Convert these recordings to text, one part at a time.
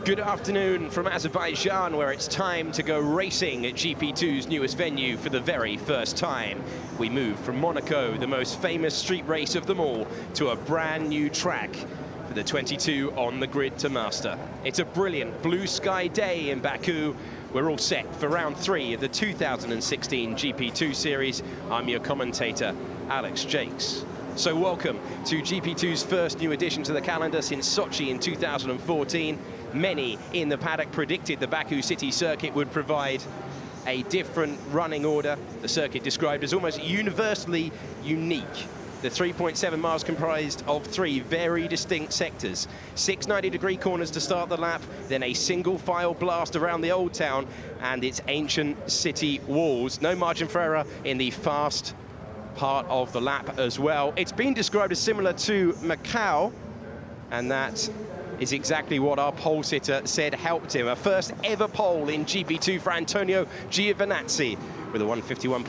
Good afternoon from Azerbaijan, where it's time to go racing at GP2's newest venue for the very first time. We move from Monaco, the most famous street race of them all, to a brand new track for the 22 on the grid to master. It's a brilliant blue sky day in Baku. We're all set for round 3 of the 2016 GP2 series. I'm your commentator, Alex Jakes. So welcome to GP2's first new addition to the calendar since Sochi in 2014. Many in the paddock predicted the Baku City circuit would provide a different running order. The circuit described as almost universally unique. The 3.7 miles comprised of 3 very distinct sectors. 6 90-degree corners to start the lap, then a single file blast around the old town and its ancient city walls. No margin for error in the fast part of the lap as well. It's been described as similar to Macau, and that is exactly what our pole sitter said helped him. A first ever pole in GP2 for Antonio Giovinazzi with a 151.7.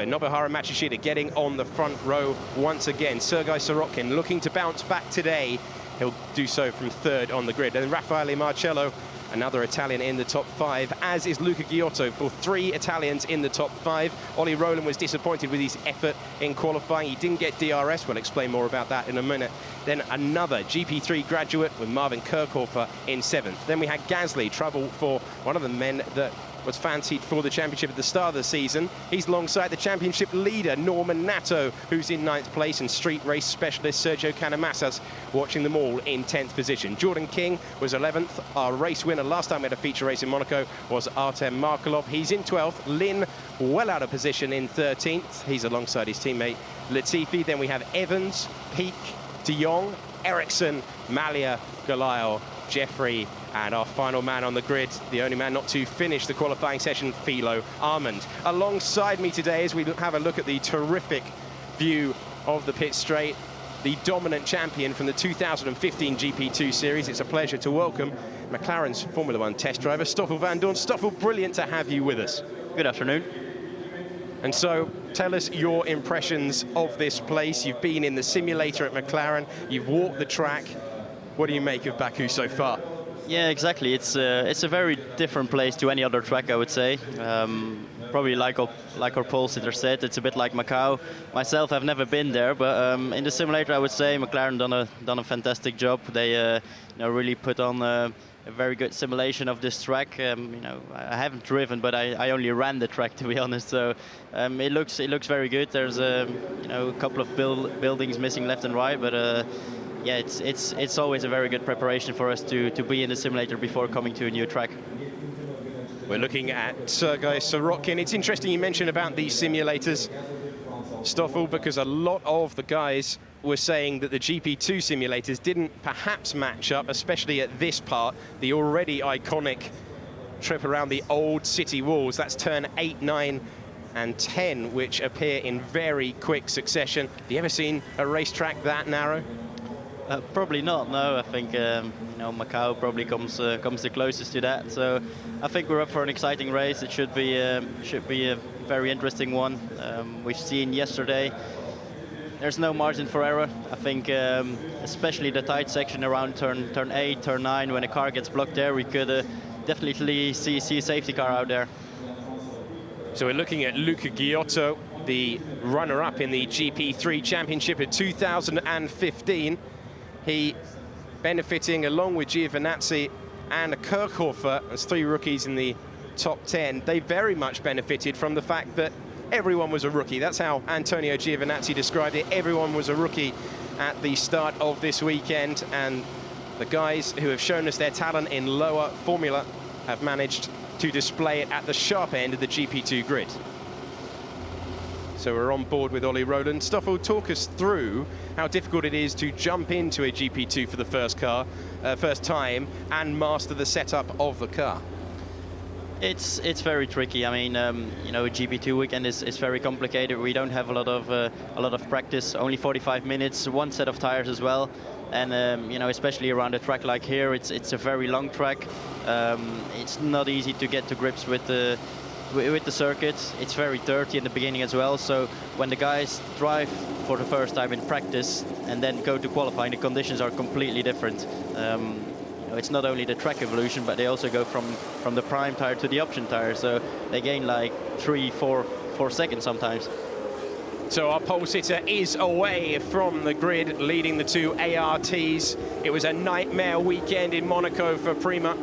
Nobuharu Matsushita getting on the front row once again. Sergei Sorokin looking to bounce back today. He'll do so from 3rd on the grid. And Raffaele Marcello, another Italian in the top 5, as is Luca Giotto, for 3 Italians in the top 5. Ollie Rowland was disappointed with his effort in qualifying. He didn't get DRS. We'll explain more about that in a minute. Then another GP3 graduate with Marvin Kirchhofer in 7th. Then we had Gasly, trouble for one of the men that was fancied for the championship at the start of the season. He's alongside the championship leader, Norman Nato, who's in 9th place, and street race specialist Sergio Canamasas watching them all in 10th position. Jordan King was 11th. Our race winner last time we had a feature race in Monaco was Artem Markelov. He's in 12th. Lin well out of position in 13th. He's alongside his teammate Latifi. Then we have Evans, Peak, De Jong, Ericsson, Malia, Galayo, Jeffrey, and our final man on the grid, the only man not to finish the qualifying session, Philo Armand. Alongside me today as we have a look at the terrific view of the pit straight, the dominant champion from the 2015 GP2 series. It's a pleasure to welcome McLaren's Formula 1 test driver, Stoffel Vandoorne. Stoffel, brilliant to have you with us. Good afternoon. And so, tell us your impressions of this place. You've been in the simulator at McLaren, you've walked the track. What do you make of Baku so far? Yeah, exactly. It's a very different place to any other track, I would say. Probably like our pole sitter said, it's a bit like Macau. Myself, I've never been there, but in the simulator, I would say McLaren done a fantastic job. They really put on a very good simulation of this track. I haven't driven, but I only ran the track, to be honest. So it looks very good. There's a couple of buildings missing left and right, but. Yeah, it's always a very good preparation for us to be in the simulator before coming to a new track. We're looking at Sergei Sorokin. It's interesting you mentioned about these simulators, Stoffel, because a lot of the guys were saying that the GP2 simulators didn't perhaps match up, especially at this part, the already iconic trip around the old city walls. That's turn 8, 9, and 10, which appear in very quick succession. Have you ever seen a racetrack that narrow? Probably not. No, I think Macau probably comes the closest to that. So I think we're up for an exciting race. It should be a very interesting one. We've seen yesterday there's no margin for error. I think especially the tight section around turn 8, turn 9, when a car gets blocked there, we could definitely see a safety car out there. So we're looking at Luca Giotto, the runner-up in the GP3 Championship at 2015. He benefiting, along with Giovinazzi and Kirchhofer, as 3 rookies in the top 10. They very much benefited from the fact that everyone was a rookie. That's how Antonio Giovinazzi described it. Everyone was a rookie at the start of this weekend, and the guys who have shown us their talent in lower formula have managed to display it at the sharp end of the GP2 grid. So we're on board with Ollie Rowland. Stoffel, talk us through how difficult it is to jump into a GP2 for the first time and master the setup of the car. It's very tricky. I mean, a GP2 weekend is very complicated. We don't have a lot of practice. Only 45 minutes, 1 set of tires as well, and especially around a track like here, it's a very long track. It's not easy to get to grips with the circuit. It's very dirty in the beginning as well. So when the guys drive for the first time in practice and then go to qualifying, the conditions are completely different. it's not only the track evolution, but they also go from the prime tire to the option tire. So they gain like 4 seconds sometimes. So our pole sitter is away from the grid, leading the 2 ARTs. It was a nightmare weekend in Monaco for Prima.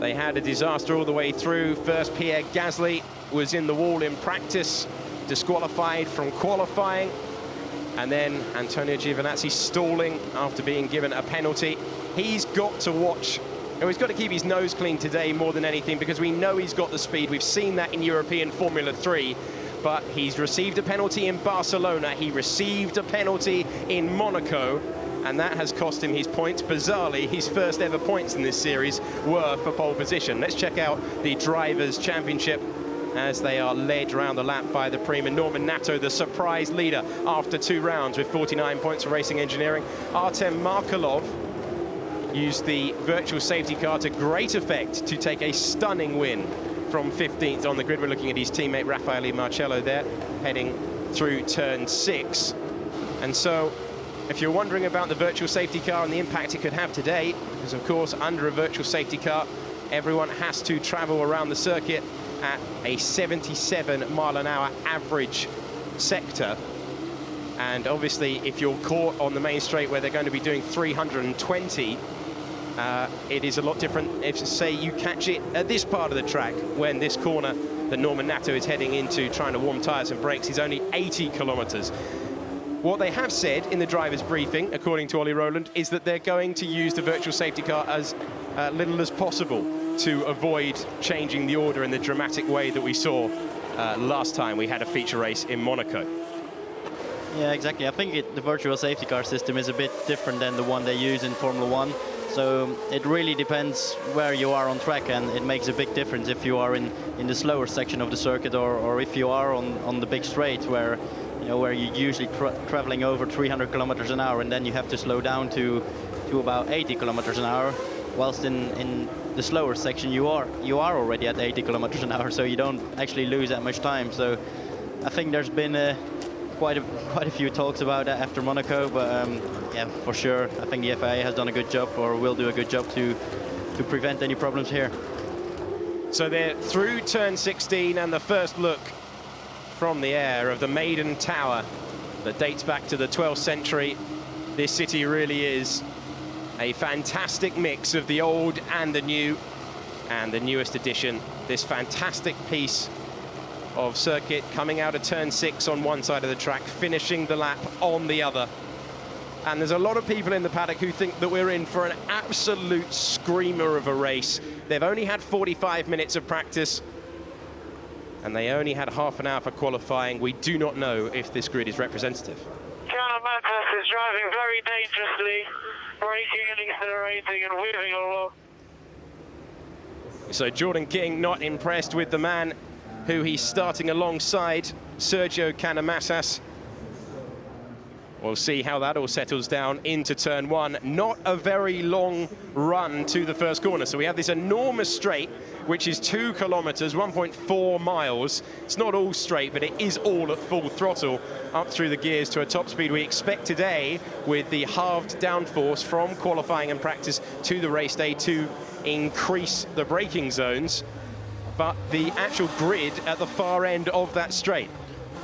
They had a disaster all the way through. First, Pierre Gasly was in the wall in practice, disqualified from qualifying. And then Antonio Giovinazzi stalling after being given a penalty. He's got to watch, he's got to keep his nose clean today more than anything, because we know he's got the speed. We've seen that in European Formula 3. But he's received a penalty in Barcelona, he received a penalty in Monaco, and that has cost him his points. Bizarrely, his first ever points in this series were for pole position. Let's check out the Drivers' Championship as they are led around the lap by the Prima. Norman Nato, the surprise leader after 2 rounds with 49 points for Racing Engineering. Artem Markelov used the virtual safety car to great effect to take a stunning win from 15th on the grid. We're looking at his teammate Raffaele Marcello there, heading through turn 6. And so, if you're wondering about the virtual safety car and the impact it could have today, because of course, under a virtual safety car, everyone has to travel around the circuit at a 77-mile-an-hour average sector. And obviously, if you're caught on the main straight where they're going to be doing 320, it is a lot different if, say, you catch it at this part of the track, when this corner that Norman Nato is heading into, trying to warm tyres and brakes, is only 80 kilometres. What they have said in the driver's briefing, according to Ollie Rowland, is that they're going to use the virtual safety car as little as possible to avoid changing the order in the dramatic way that we saw last time we had a feature race in Monaco. Yeah, exactly. I think the virtual safety car system is a bit different than the one they use in Formula 1. So it really depends where you are on track, and it makes a big difference if you are in the slower section of the circuit, or if you are on the big straight where you're usually traveling over 300 kilometers an hour, and then you have to slow down to about 80 kilometers an hour, whilst in the slower section you are already at 80 kilometers an hour, so you don't actually lose that much time. So I think there's been quite a few talks about that after Monaco, but yeah, for sure, I think the FIA has done a good job, or will do a good job to prevent any problems here. So they're through turn 16, and the first look from the air of the Maiden Tower that dates back to the 12th century. This city really is a fantastic mix of the old and the new, and the newest edition, this fantastic piece of circuit coming out of turn 6 on one side of the track, finishing the lap on the other. And there's a lot of people in the paddock who think that we're in for an absolute screamer of a race. They've only had 45 minutes of practice, and they only had half an hour for qualifying. We do not know if this grid is representative. Matas is driving very dangerously, braking and accelerating and weaving along. So Jordan King not impressed with the man who he's starting alongside, Sergio Canamassas. We'll see how that all settles down into turn 1. Not a very long run to the first corner. So we have this enormous straight, which is 2 kilometers, 1.4 miles. It's not all straight, but it is all at full throttle up through the gears to a top speed we expect today, with the halved downforce from qualifying and practice to the race day to increase the braking zones. But the actual grid at the far end of that straight.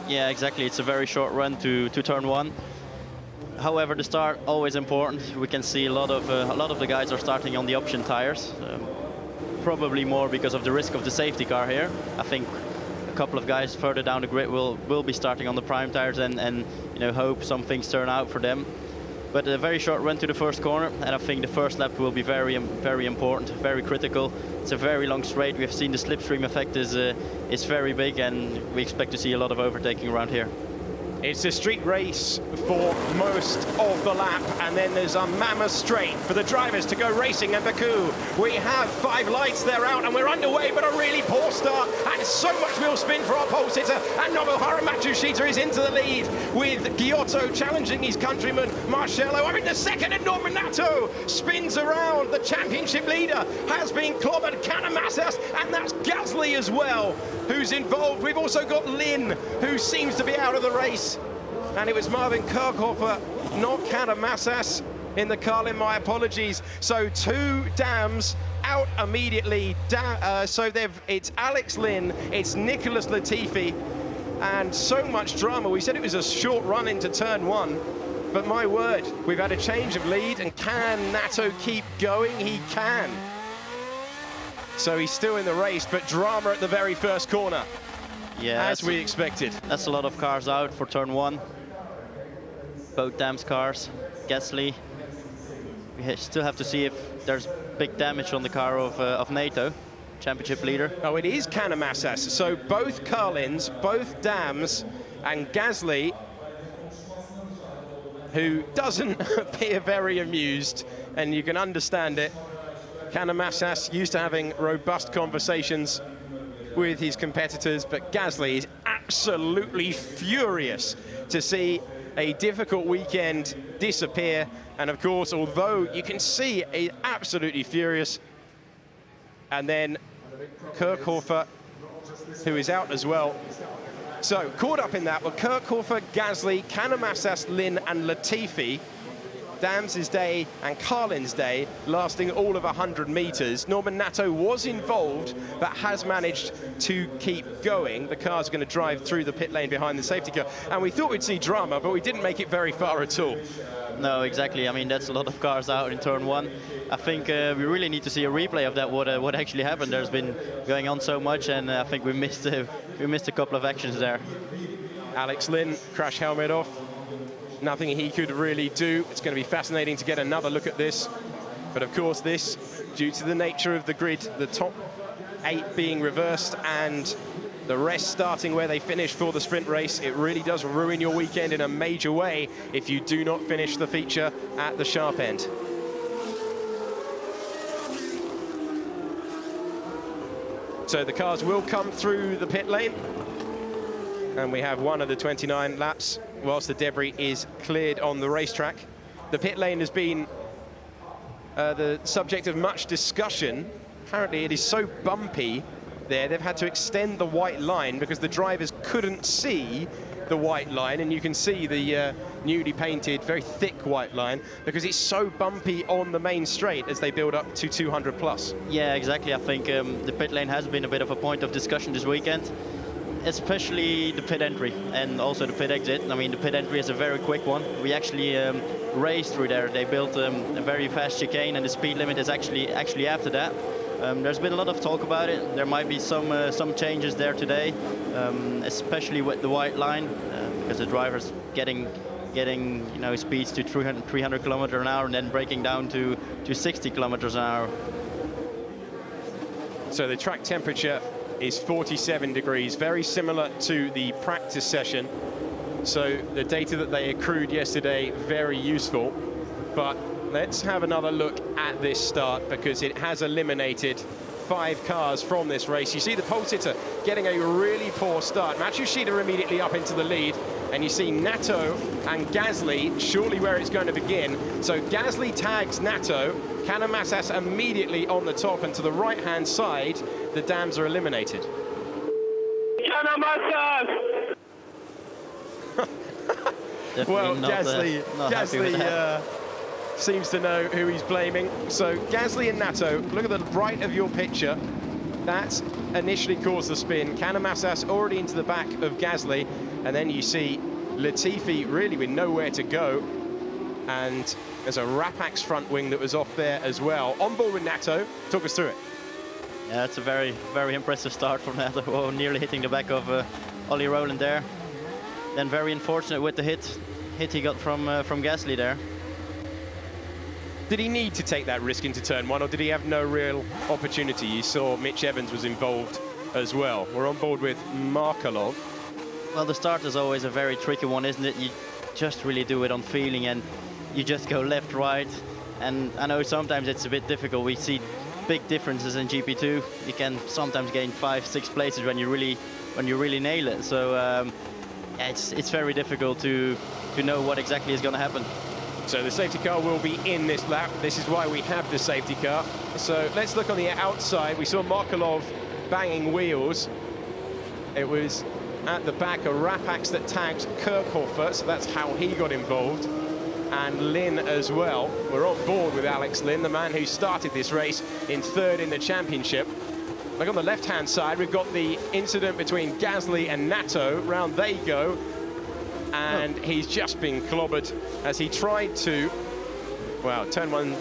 Yeah, exactly. It's a very short run to turn 1. However, the start always important. We can see a lot of the guys are starting on the option tires, probably more because of the risk of the safety car here. I think a couple of guys further down the grid will be starting on the prime tires and hope some things turn out for them. But a very short run to the first corner, and I think the first lap will be very, very important, very critical. It's a very long straight. We've seen the slipstream effect is very big, and we expect to see a lot of overtaking around here. It's a street race for most of the lap, and then there's a mammoth straight for the drivers to go racing at Baku. We have 5 lights, they're out, and we're underway, but a really poor start, and so much wheel spin for our pole sitter, and Nobuharu Matsushita is into the lead, with Giotto challenging his countryman Marcello. I'm in the second, and Norman Nato spins around. The championship leader has been clobbered, Canamassas, and that's Gasly as well, who's involved. We've also got Lin, who seems to be out of the race. And it was Marvin Kirchhofer, not Canamassas, in the Carlin. My apologies. So 2 dams out immediately. It's Alex Lynn, it's Nicholas Latifi, and so much drama. We said it was a short run into turn 1, but my word, we've had a change of lead, and can Nato keep going? He can. So he's still in the race, but drama at the very first corner. Yeah, as we expected. That's a lot of cars out for turn 1. Both dams cars. Gasly. We still have to see if there's big damage on the car of NATO, championship leader. Oh, it is Canamassas. So both Carlins, both dams, and Gasly, who doesn't appear very amused, and you can understand it. Canamassas used to having robust conversations with his competitors, but Gasly is absolutely furious to see a difficult weekend disappear. And of course, although you can see he's absolutely furious, and then Kirchhofer, who is out as well. So caught up in that were Kirchhofer, Gasly, Canamassas, Lynn and Latifi. Dams' day and Carlin's day lasting all of 100 meters. Norman Nato was involved, but has managed to keep going. The car's going to drive through the pit lane behind the safety car. And we thought we'd see drama, but we didn't make it very far at all. No, exactly. I mean, that's a lot of cars out in turn 1. I think we really need to see a replay of that, what actually happened. There's been going on so much, and I think we missed a couple of actions there. Alex Lynn, crash helmet off. Nothing he could really do. It's going to be fascinating to get another look at this. But of course this, due to the nature of the grid, the top 8 being reversed and the rest starting where they finish for the sprint race, it really does ruin your weekend in a major way if you do not finish the feature at the sharp end. So the cars will come through the pit lane. And we have one of the 29 laps whilst the debris is cleared on the racetrack. The pit lane has been the subject of much discussion. Apparently it is so bumpy there, they've had to extend the white line because the drivers couldn't see the white line, and you can see the newly painted, very thick white line because it's so bumpy on the main straight as they build up to 200 plus. Yeah, exactly. I think the pit lane has been a bit of a point of discussion this weekend. Especially the pit entry and also the pit exit. I mean, the pit entry is a very quick one. We actually raced through there. They built a very fast chicane, and the speed limit is actually after that. There's been a lot of talk about it. There might be some changes there today, especially with the white line, because the drivers getting speeds to 300 kilometers an hour and then breaking down to 60 kilometers an hour. So the track temperature is 47 degrees, very similar to the practice session. So the data that they accrued yesterday, very useful. But let's have another look at this start because it has eliminated 5 cars from this race. You see the pole sitter getting a really poor start. Matsushita immediately up into the lead, and you see Nato and Gasly surely where it's going to begin. So Gasly tags Nato, Canamassas immediately on the top, and to the right-hand side, the dams are eliminated. Canamassas! Well, Gasly seems to know who he's blaming. So Gasly and Nato, look at the right of your picture. That's initially caused the spin. Canamassas already into the back of Gasly, and then you see Latifi really with nowhere to go. And there's a Rapax front wing that was off there as well. On board with Nato, talk us through it. Yeah, it's a very, very impressive start from Nato. Oh, nearly hitting the back of Ollie Rowland there. Then very unfortunate with the hit he got from Gasly there. Did he need to take that risk into turn 1, or did he have no real opportunity? You saw Mitch Evans was involved as well. We're on board with Markelov. Well, the start is always a very tricky one, isn't it? You just really do it on feeling, and you just go left, right. And I know sometimes it's a bit difficult. We see big differences in GP2. You can sometimes gain 5-6 places when you really nail it. So yeah, it's very difficult to know what exactly is going to happen. So the safety car will be in this lap. This is why we have the safety car. So let's look on the outside. We saw Markelov banging wheels. It was at the back, a Rapax that tagged Kirchhofer, so that's how he got involved. and Lynn as well. We're on board with Alex Lynn, the man who started this race in third in the championship. Look on the left-hand side, we've got the incident between Gasly and Nato. Round they go, and he's just been clobbered as he tried to, well, turn one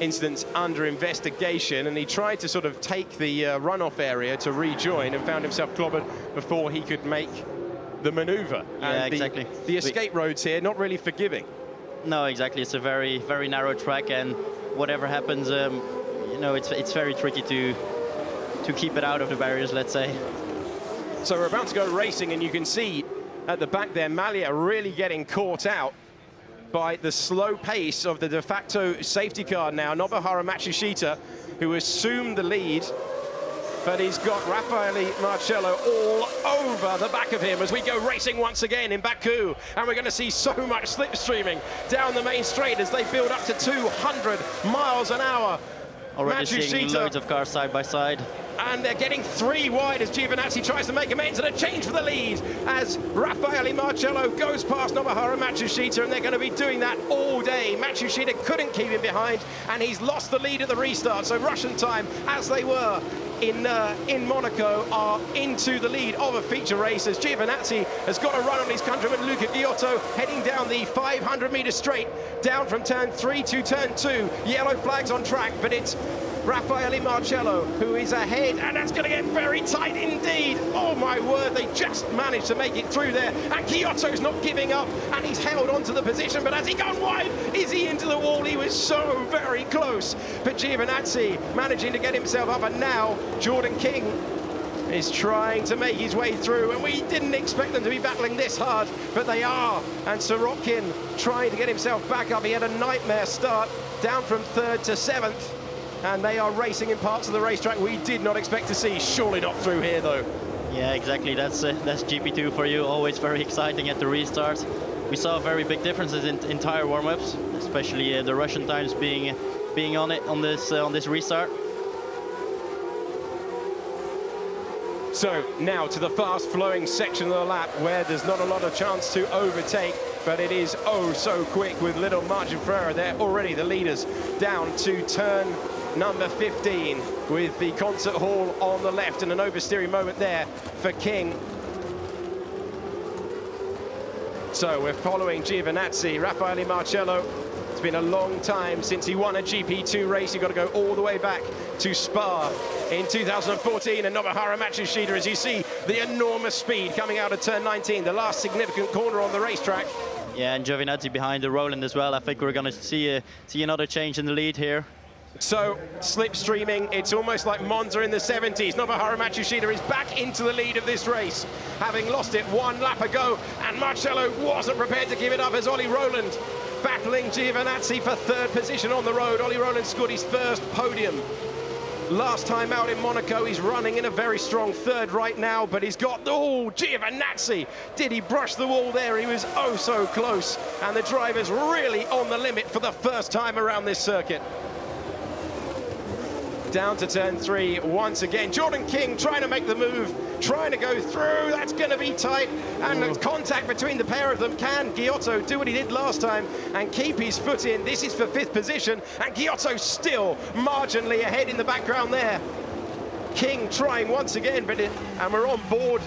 incidents under investigation, and he tried to sort of take the runoff area to rejoin and found himself clobbered before he could make the maneuver. Yeah, and exactly. The escape roads here, not really forgiving. No, exactly. It's a very, very narrow track, and whatever happens, you know, it's very tricky to keep it out of the barriers, let's say. So we're about to go racing, and you can see at the back there, Malia really getting caught out by the slow pace of the de facto safety car now. Nobuharu Matsushita, who assumed the lead, but he's got Raffaele Marcello all over the back of him as we go racing once again in Baku. And we're going to see so much slipstreaming down the main straight as they build up to 200 miles an hour. Already seeing loads of cars side by side. And they're getting 3 wide as Giovinazzi tries to make amends, and a change for the lead as Raffaele Marcello goes past Nobuharu Matsushita, and they're going to be doing that all day. Matsushita couldn't keep him behind, and he's lost the lead at the restart. So Russian time, as they were in Monaco, are into the lead of a feature race as Giovinazzi has got a run on his countryman Luca Giotto, heading down the 500-meter straight, down from turn 3 to turn 2. Yellow flags on track, but it's Raffaele Marcello who is ahead, and that's going to get very tight indeed. Oh my word, they just managed to make it through there, and Giotto's not giving up, and he's held onto the position, but has he gone wide? Is he into the wall? He was so very close, but Giovinazzi managing to get himself up, and now Jordan King is trying to make his way through, and we didn't expect them to be battling this hard, but they are. And Sorokin trying to get himself back up. He had a nightmare start, down from 3rd to 7th, and they are racing in parts of the racetrack we did not expect to see. Surely not through here, though. Yeah, exactly. That's GP2 for you. Always very exciting at the restart. We saw very big differences in tire warm-ups, especially the Russian times being on it on this restart. So now to the fast-flowing section of the lap where there's not a lot of chance to overtake, but it is oh so quick with little margin for error. They're already the leaders down to turn number 15 with the concert hall on the left, and an oversteering moment there for King. So we're following Giovinazzi, Raffaele Marcello. It's been a long time since he won a GP2 race. You've got to go all the way back to Spa in 2014, and Nobuharu Matsushita, as you see the enormous speed coming out of turn 19, the last significant corner on the racetrack. Yeah, and Giovinazzi behind the Roland as well. I think we're going to see another change in the lead here. So, slipstreaming, it's almost like Monza in the 70s. Nobuharu Matsushita is back into the lead of this race, having lost it 1 lap ago, and Marcello wasn't prepared to give it up as Ollie Rowland battling Giovinazzi for 3rd position on the road. Ollie Rowland scored his 1st podium last time out in Monaco. He's running in a very strong 3rd right now, but he's got, oh, Giovinazzi, did he brush the wall there? He was oh so close, and the driver's really on the limit for the first time around this circuit. Down to turn 3 once again. Jordan King trying to make the move, trying to go through. That's going to be tight, and contact between the pair of them. Can Giotto do what he did last time and keep his foot in? This is for 5th position, and Giotto still marginally ahead in the background there. King trying once again, and we're on board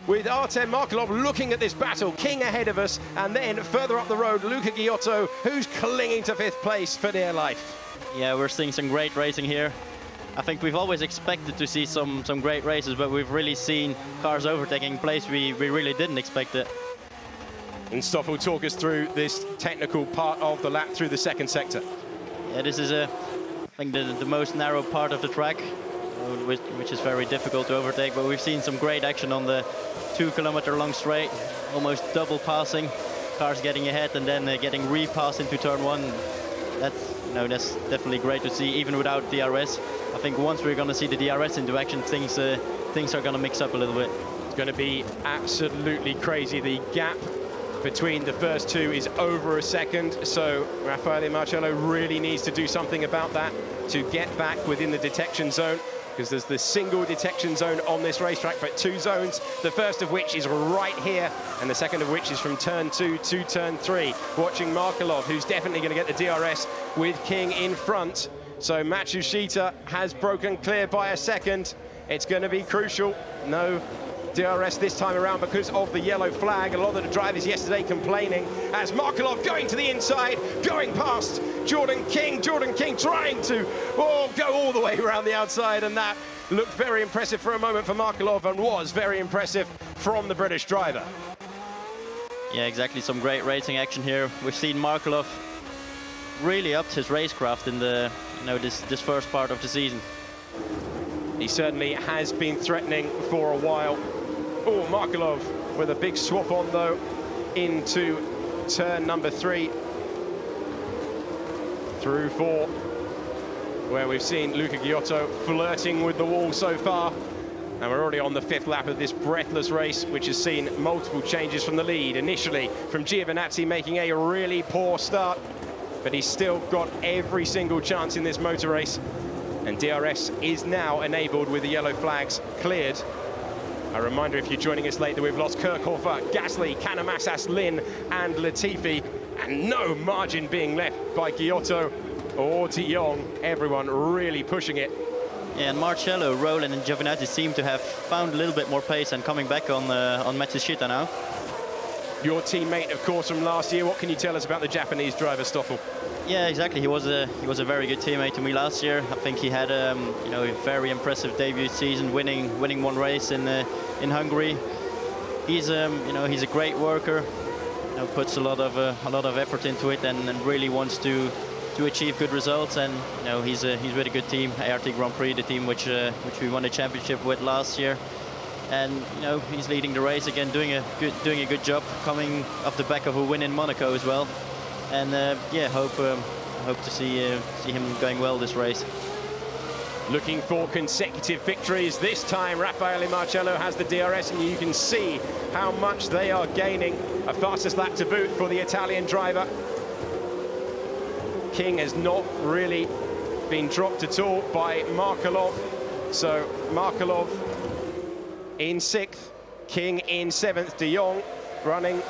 with Artem Markelov looking at this battle. King ahead of us, and then further up the road, Luca Giotto, who's clinging to 5th place for dear life. Yeah, we're seeing some great racing here. I think we've always expected to see some great races, but we've really seen cars overtaking place we really didn't expect it. And Stoff will talk us through this technical part of the lap through the 2nd sector. Yeah, this is I think the most narrow part of the track, which is very difficult to overtake, but we've seen some great action on the 2-kilometer long straight, almost double passing, cars getting ahead and then getting repassed into turn 1. That's definitely great to see, even without DRS. I think once we're going to see the DRS into action, things are going to mix up a little bit. It's going to be absolutely crazy. The gap between the first 2 is over a second, so Raffaele Marcello really needs to do something about that to get back within the detection zone. because there's the single detection zone on this racetrack, but 2 zones, the first of which is right here, and the second of which is from turn 2 to turn 3. Watching Markelov, who's definitely going to get the DRS with King in front. So Matsushita has broken clear by a second. It's going to be crucial. No DRS this time around because of the yellow flag. A lot of the drivers yesterday complaining as Markelov going to the inside, going past Jordan King. Jordan King trying to go all the way around the outside, and that looked very impressive for a moment for Markelov and was very impressive from the British driver. Yeah, exactly. Some great racing action here. We've seen Markelov really upped his racecraft in the this first part of the season. He certainly has been threatening for a while. Oh, Markelov with a big swap on though into turn number 3 through 4, where we've seen Luca Giotto flirting with the wall so far. And we're already on the 5th lap of this breathless race, which has seen multiple changes from the lead. Initially from Giovinazzi making a really poor start, but he's still got every single chance in this motor race. And DRS is now enabled with the yellow flags cleared. A reminder, if you're joining us late, that we've lost Kirchhofer, Gasly, Canamassas, Lin and Latifi, and no margin being left by Giotto or De Jong. Everyone really pushing it. Yeah, and Marcello, Roland and Giovinazzi seem to have found a little bit more pace and coming back on Matsushita now. Your teammate, of course, from last year. What can you tell us about the Japanese driver, Stoffel? Yeah, exactly. He was a very good teammate to me last year. I think he had a very impressive debut season, winning one race in Hungary. He's he's a great worker. Puts a lot of effort into it and really wants to achieve good results. And he's with a good team, ART Grand Prix, the team which we won the championship with last year. And he's leading the race again, doing a good job, coming off the back of a win in Monaco as well. And yeah, hope to see him going well this race. Looking for consecutive victories. This time Raffaele Marcello has the DRS, and you can see how much they are gaining. A fastest lap to boot for the Italian driver. King has not really been dropped at all by Markelov. So Markelov in 6th, King in 7th, De Jong running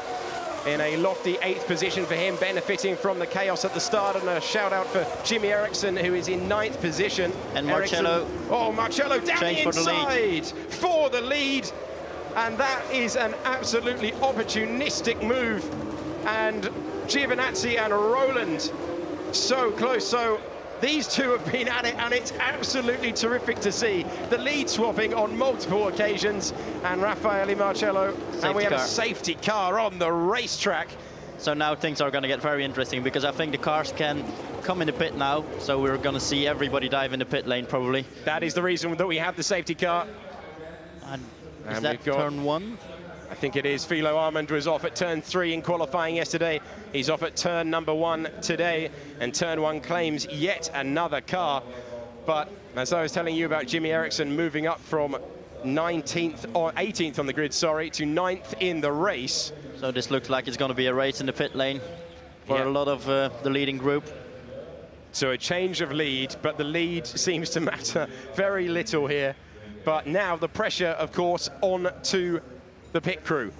in a lofty 8th position for him, benefiting from the chaos at the start. And a shout out for Jimmy Eriksson, who is in 9th position. And Marcello. Marcello down the inside for the lead. And that is an absolutely opportunistic move. And Giovinazzi and Roland so close. So these two have been at it, and it's absolutely terrific to see the lead swapping on multiple occasions. And Raffaele Marcello, and we have a safety car on the racetrack. So now things are going to get very interesting, because I think the cars can come in the pit now. So we're going to see everybody dive in the pit lane probably. That is the reason that we have the safety car. And is that turn 1? I think it is. Philo Armand was off at turn 3 in qualifying yesterday. He's off at turn number 1 today, and turn 1 claims yet another car. But as I was telling you about Jimmy Eriksson moving up from 19th or 18th on the grid, sorry, to 9th in the race. So this looks like it's going to be a race in the pit lane for a lot of the leading group. So a change of lead, but the lead seems to matter very little here. But now the pressure, of course, on to the pit crew.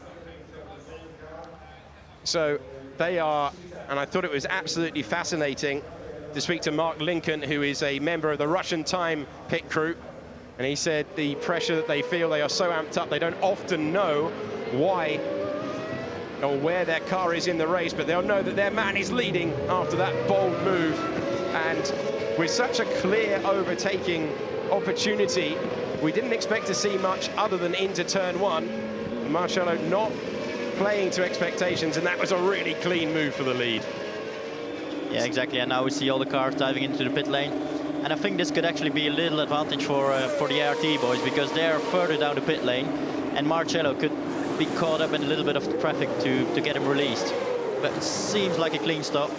So they are, and I thought it was absolutely fascinating to speak to Mark Lincoln, who is a member of the Russian Time pit crew, and he said the pressure that they feel, they are so amped up, they don't often know why or where their car is in the race, but they'll know that their man is leading after that bold move. And with such a clear overtaking opportunity, we didn't expect to see much other than into turn 1. Marcello not playing to expectations, and that was a really clean move for the lead. Yeah, exactly. And now we see all the cars diving into the pit lane, and I think this could actually be a little advantage for the ART boys, because they're further down the pit lane, and Marcello could be caught up in a little bit of traffic to get him released. But it seems like a clean stop.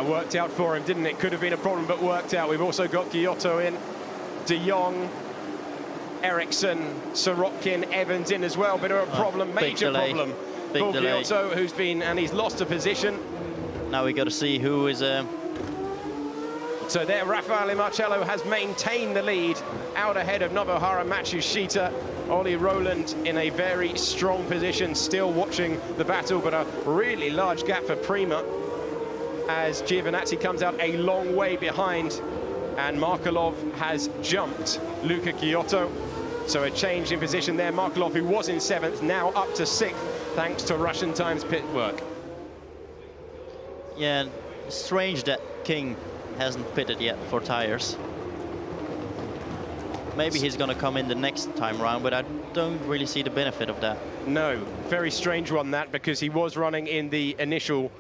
Worked out for him, didn't it? Could have been a problem, but worked out. We've also got Giotto in, De Jong, Eriksson, Sorokin, Evans in as well. Bit of a problem, major problem for Giotto, who's been, and he's lost a position. Now we got to see who is So there, Raffaele Marcello has maintained the lead out ahead of Nobuharu Matsushita. Ollie Rowland in a very strong position, still watching the battle, but a really large gap for Prima as Giovinazzi comes out a long way behind, and Markelov has jumped Luca Chiotto. So a change in position there. Markelov, who was in 7th, now up to 6th, thanks to Russian Times pit work. Yeah, strange that King hasn't pitted yet for tires. Maybe he's going to come in the next time round, but I don't really see the benefit of that. No, very strange one that, because he was running in the initial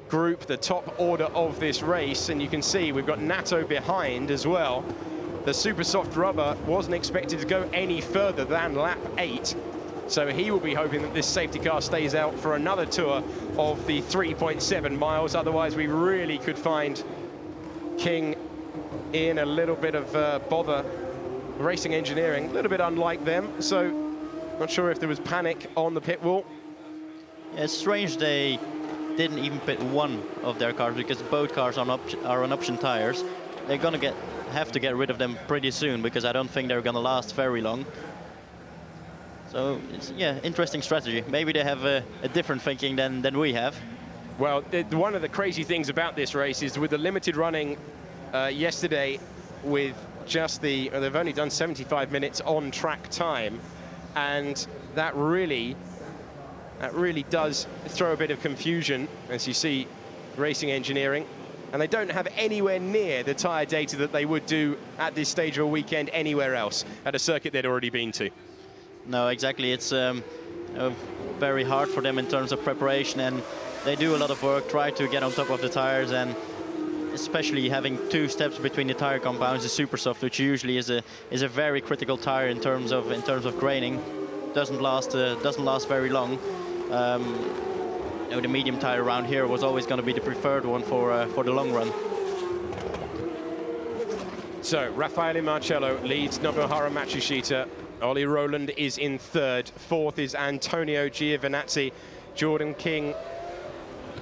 group, the top order of this race, and you can see we've got Nato behind as well. The super soft rubber wasn't expected to go any further than lap 8, so he will be hoping that this safety car stays out for another tour of the 3.7 miles. Otherwise, we really could find King in a little bit of bother. Racing Engineering, a little bit unlike them, so not sure if there was panic on the pit wall. Yeah, it's strange they didn't even pit one of their cars, because both cars are on option tires. They're gonna have to get rid of them pretty soon, because I don't think they're gonna last very long. So it's, yeah, interesting strategy. Maybe they have a different thinking than we have. Well, one of the crazy things about this race is with the limited running yesterday, with just they've only done 75 minutes on track time, and that really does throw a bit of confusion, as you see Racing Engineering, and they don't have anywhere near the tyre data that they would do at this stage of a weekend anywhere else at a circuit they'd already been to. No, exactly. It's very hard for them in terms of preparation, and they do a lot of work, try to get on top of the tires, and especially having 2 steps between the tire compounds, the super soft, which usually is a very critical tire in terms of graining, doesn't last very long. You know, the medium tire around here was always going to be the preferred one for the long run. So Raffaele Marcello leads Nobuharu Matsushita. Ollie Rowland is in 3rd. 4th is Antonio Giovinazzi. Jordan King,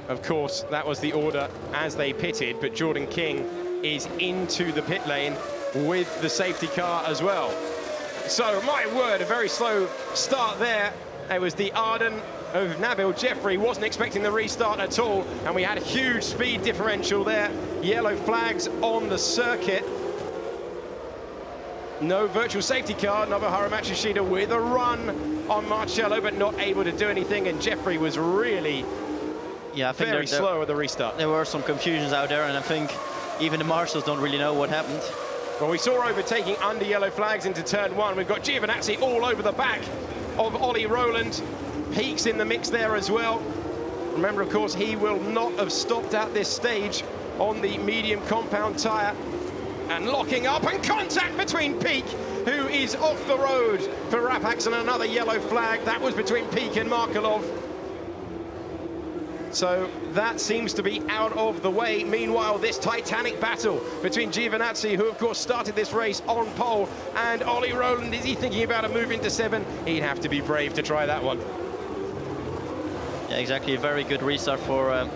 of course, that was the order as they pitted, but Jordan King is into the pit lane with the safety car as well. So, my word, a very slow start there. It was the Arden of Nabil Jeffrey, wasn't expecting the restart at all, and we had a huge speed differential there. Yellow flags on the circuit. No virtual safety car. Nobuharu Matsushita with a run on Marcello, but not able to do anything, and Jeffrey was really I think very slow at the restart. There were some confusions out there, and I think even the marshals don't really know what happened. Well, we saw overtaking under yellow flags into turn 1. We've got Giovinazzi all over the back of Ollie Rowland. Peaks in the mix there as well. Remember, of course, he will not have stopped at this stage on the medium compound tyre. And locking up, and contact between Peak, who is off the road for Rapax, and another yellow flag. That was between Peak and Markelov. So that seems to be out of the way. Meanwhile, this titanic battle between Giovinazzi, who of course started this race on pole, and Ollie Rowland. Is he thinking about a move into 7? He'd have to be brave to try that one. Yeah, exactly. A very good restart for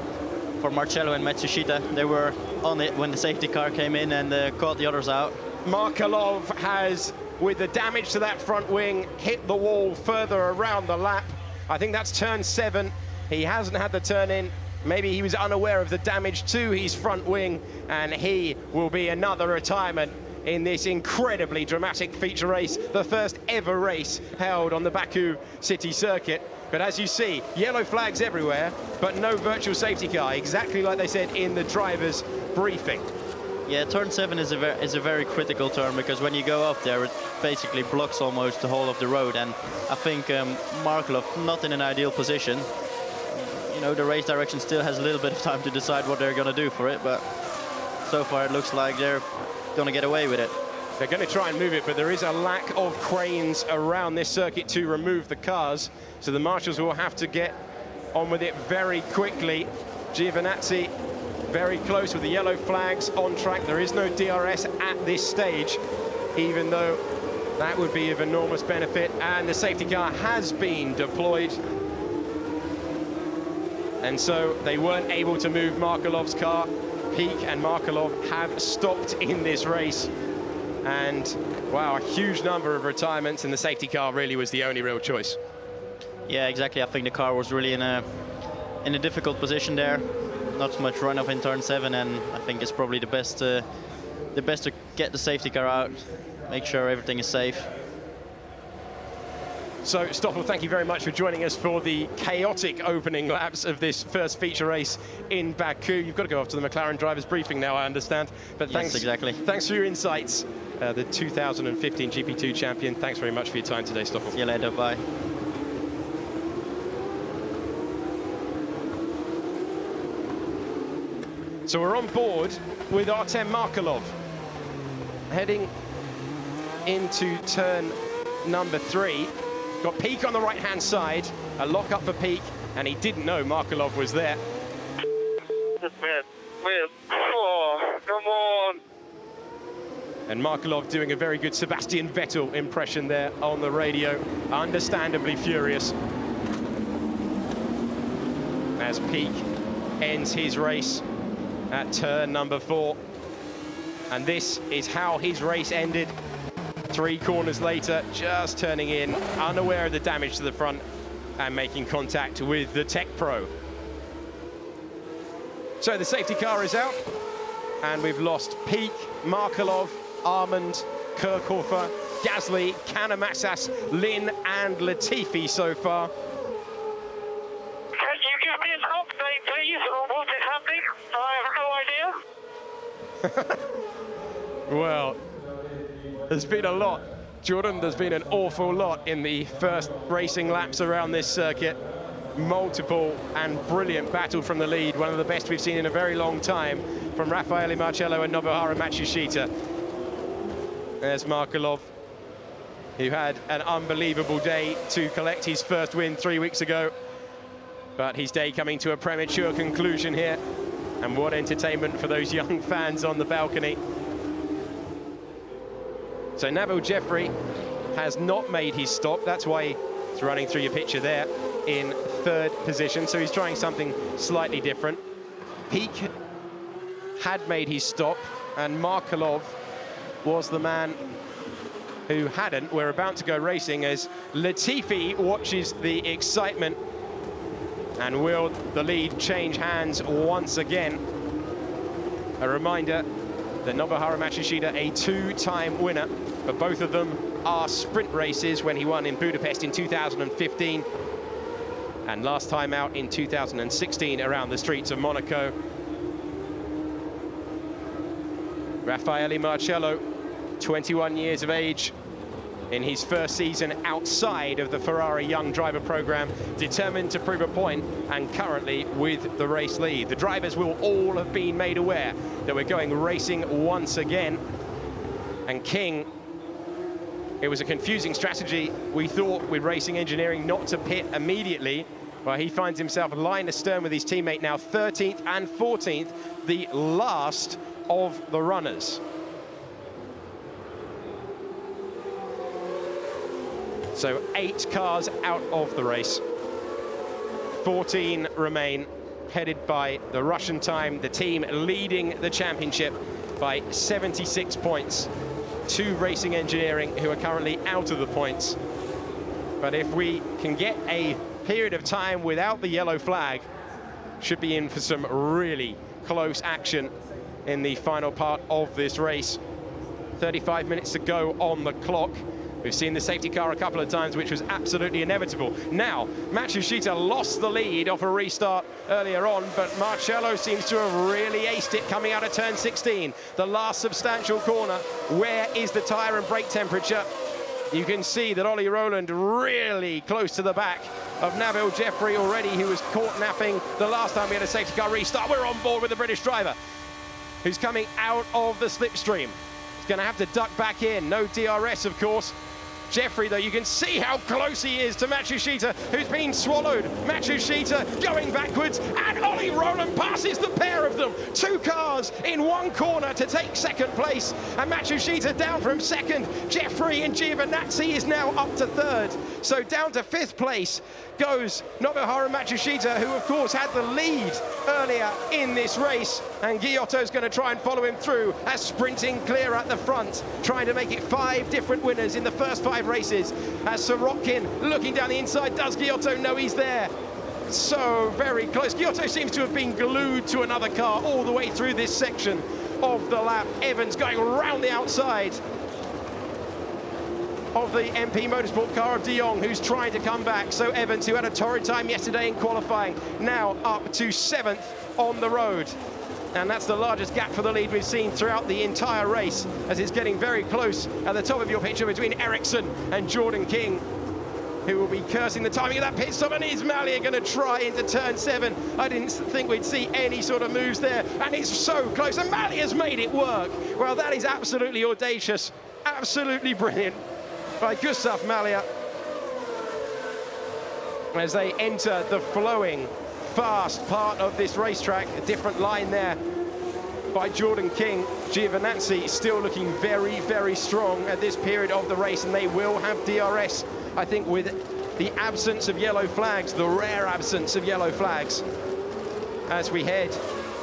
Marcello and Matsushita. They were on it when the safety car came in and caught the others out. Markelov has, with the damage to that front wing, hit the wall further around the lap. I think that's turn 7. He hasn't had the turn in. Maybe he was unaware of the damage to his front wing, and he will be another retirement in this incredibly dramatic feature race, the first ever race held on the Baku city circuit. But as you see, yellow flags everywhere, but no virtual safety car, exactly like they said in the driver's briefing. Yeah, turn 7 is a very critical turn, because when you go up there, it basically blocks almost the whole of the road, and I think Markelov not in an ideal position. You know, the race direction still has a little bit of time to decide what they're going to do for it, but so far it looks like they're going to get away with it. They're going to try and move it, but there is a lack of cranes around this circuit to remove the cars, so the marshals will have to get on with it very quickly. Giovinazzi very close with the yellow flags on track. There is no DRS at this stage, even though that would be of enormous benefit, and the safety car has been deployed. And so they weren't able to move Markelov's car. Peak and Markelov have stopped in this race. And, wow, a huge number of retirements, and the safety car really was the only real choice. Yeah, exactly. I think the car was really in a difficult position there. Not much runoff in turn 7, and I think it's probably the best to get the safety car out, make sure everything is safe. So, Stoffel, thank you very much for joining us for the chaotic opening laps of this first feature race in Baku. You've got to go off to the McLaren drivers' briefing now, I understand. But thanks, yes, exactly. Thanks for your insights. The 2015 GP2 champion. Thanks very much for your time today, Stoffel. See you later. Bye. So we're on board with Artem Markelov, heading into turn number 3. Got Peak on the right-hand side, a lock-up for Peak, and he didn't know Markelov was there. Oh, come on. And Markelov doing a very good Sebastian Vettel impression there on the radio, understandably furious. As Peak ends his race at turn number 4. And this is how his race ended. 3 corners later, just turning in, unaware of the damage to the front and making contact with the Tech Pro. So the safety car is out, and we've lost Peak, Markelov, Armand, Kirchhofer, Gasly, Kanemassas, Lin and Latifi so far. Can you give me an update, please, on what is happening? I have no idea. Well, there's been a lot, Jordan. There's been an awful lot in the first racing laps around this circuit. Multiple and brilliant battle from the lead, one of the best we've seen in a very long time from Raffaele Marcello and Nobuharu Matsushita. There's Markelov, who had an unbelievable day to collect his first win 3 weeks ago. But his day coming to a premature conclusion here. And what entertainment for those young fans on the balcony. So Nabil Jeffrey has not made his stop. That's why he's running through your picture there in 3rd position. So he's trying something slightly different. Peak had made his stop, and Markelov was the man who hadn't. We're about to go racing as Latifi watches the excitement. And will the lead change hands once again? A reminder that Nobuharu Matsushita, a 2-time winner, but both of them are sprint races, when he won in Budapest in 2015 and last time out in 2016 around the streets of Monaco. Raffaele Marcello, 21 years of age, in his first season outside of the Ferrari Young Driver Program, determined to prove a point and currently with the race lead. The drivers will all have been made aware that we're going racing once again. And King, it was a confusing strategy, we thought, with Racing Engineering not to pit immediately. Well, he finds himself line astern with his teammate now, 13th and 14th, the last of the runners. So 8 cars out of the race. 14 remain, headed by the Russian time, the team leading the championship by 76 points to Racing Engineering, who are currently out of the points. But if we can get a period of time without the yellow flag, should be in for some really close action in the final part of this race. 35 minutes to go on the clock. We've seen the safety car a couple of times, which was absolutely inevitable. Now, Matsushita lost the lead off a restart earlier on, but Marcello seems to have really aced it coming out of turn 16. The last substantial corner. Where is the tyre and brake temperature? You can see that Ollie Rowland really close to the back of Nabil Jeffrey already, who was caught napping the last time we had a safety car restart. We're on board with the British driver, who's coming out of the slipstream. He's going to have to duck back in. No DRS, of course. Jeffrey, though, you can see how close he is to Matsushita, who's been swallowed. Matsushita going backwards, and Ollie Rowland passes the pair of them. 2 cars in one corner to take second place, and Matsushita down from second. Jeffrey and Giovinazzi is now up to third. So down to 5th place goes Nobuharu Matsushita, who of course had the lead earlier in this race, and Giotto's going to try and follow him through as sprinting clear at the front, trying to make it 5 different winners in the first 5 races. As Sorokin looking down the inside, does Giotto know he's there? So very close. Giotto seems to have been glued to another car all the way through this section of the lap. Evans going around the outside of the MP Motorsport car of De Jong, who's trying to come back. So Evans, who had a torrid time yesterday in qualifying, now up to 7th on the road. And that's the largest gap for the lead we've seen throughout the entire race, as it's getting very close at the top of your picture between Ericsson and Jordan King, who will be cursing the timing of that pit stop. And is Malia going to try into turn 7? I didn't think we'd see any sort of moves there, and it's so close, and Malia's made it work. Well, that is absolutely audacious, absolutely brilliant by Gustav Malia, as they enter the flowing, fast part of this racetrack. A different line there by Jordan King. Giovinazzi still looking very, very strong at this period of the race, and they will have DRS, I think, with the absence of yellow flags, the rare absence of yellow flags, as we head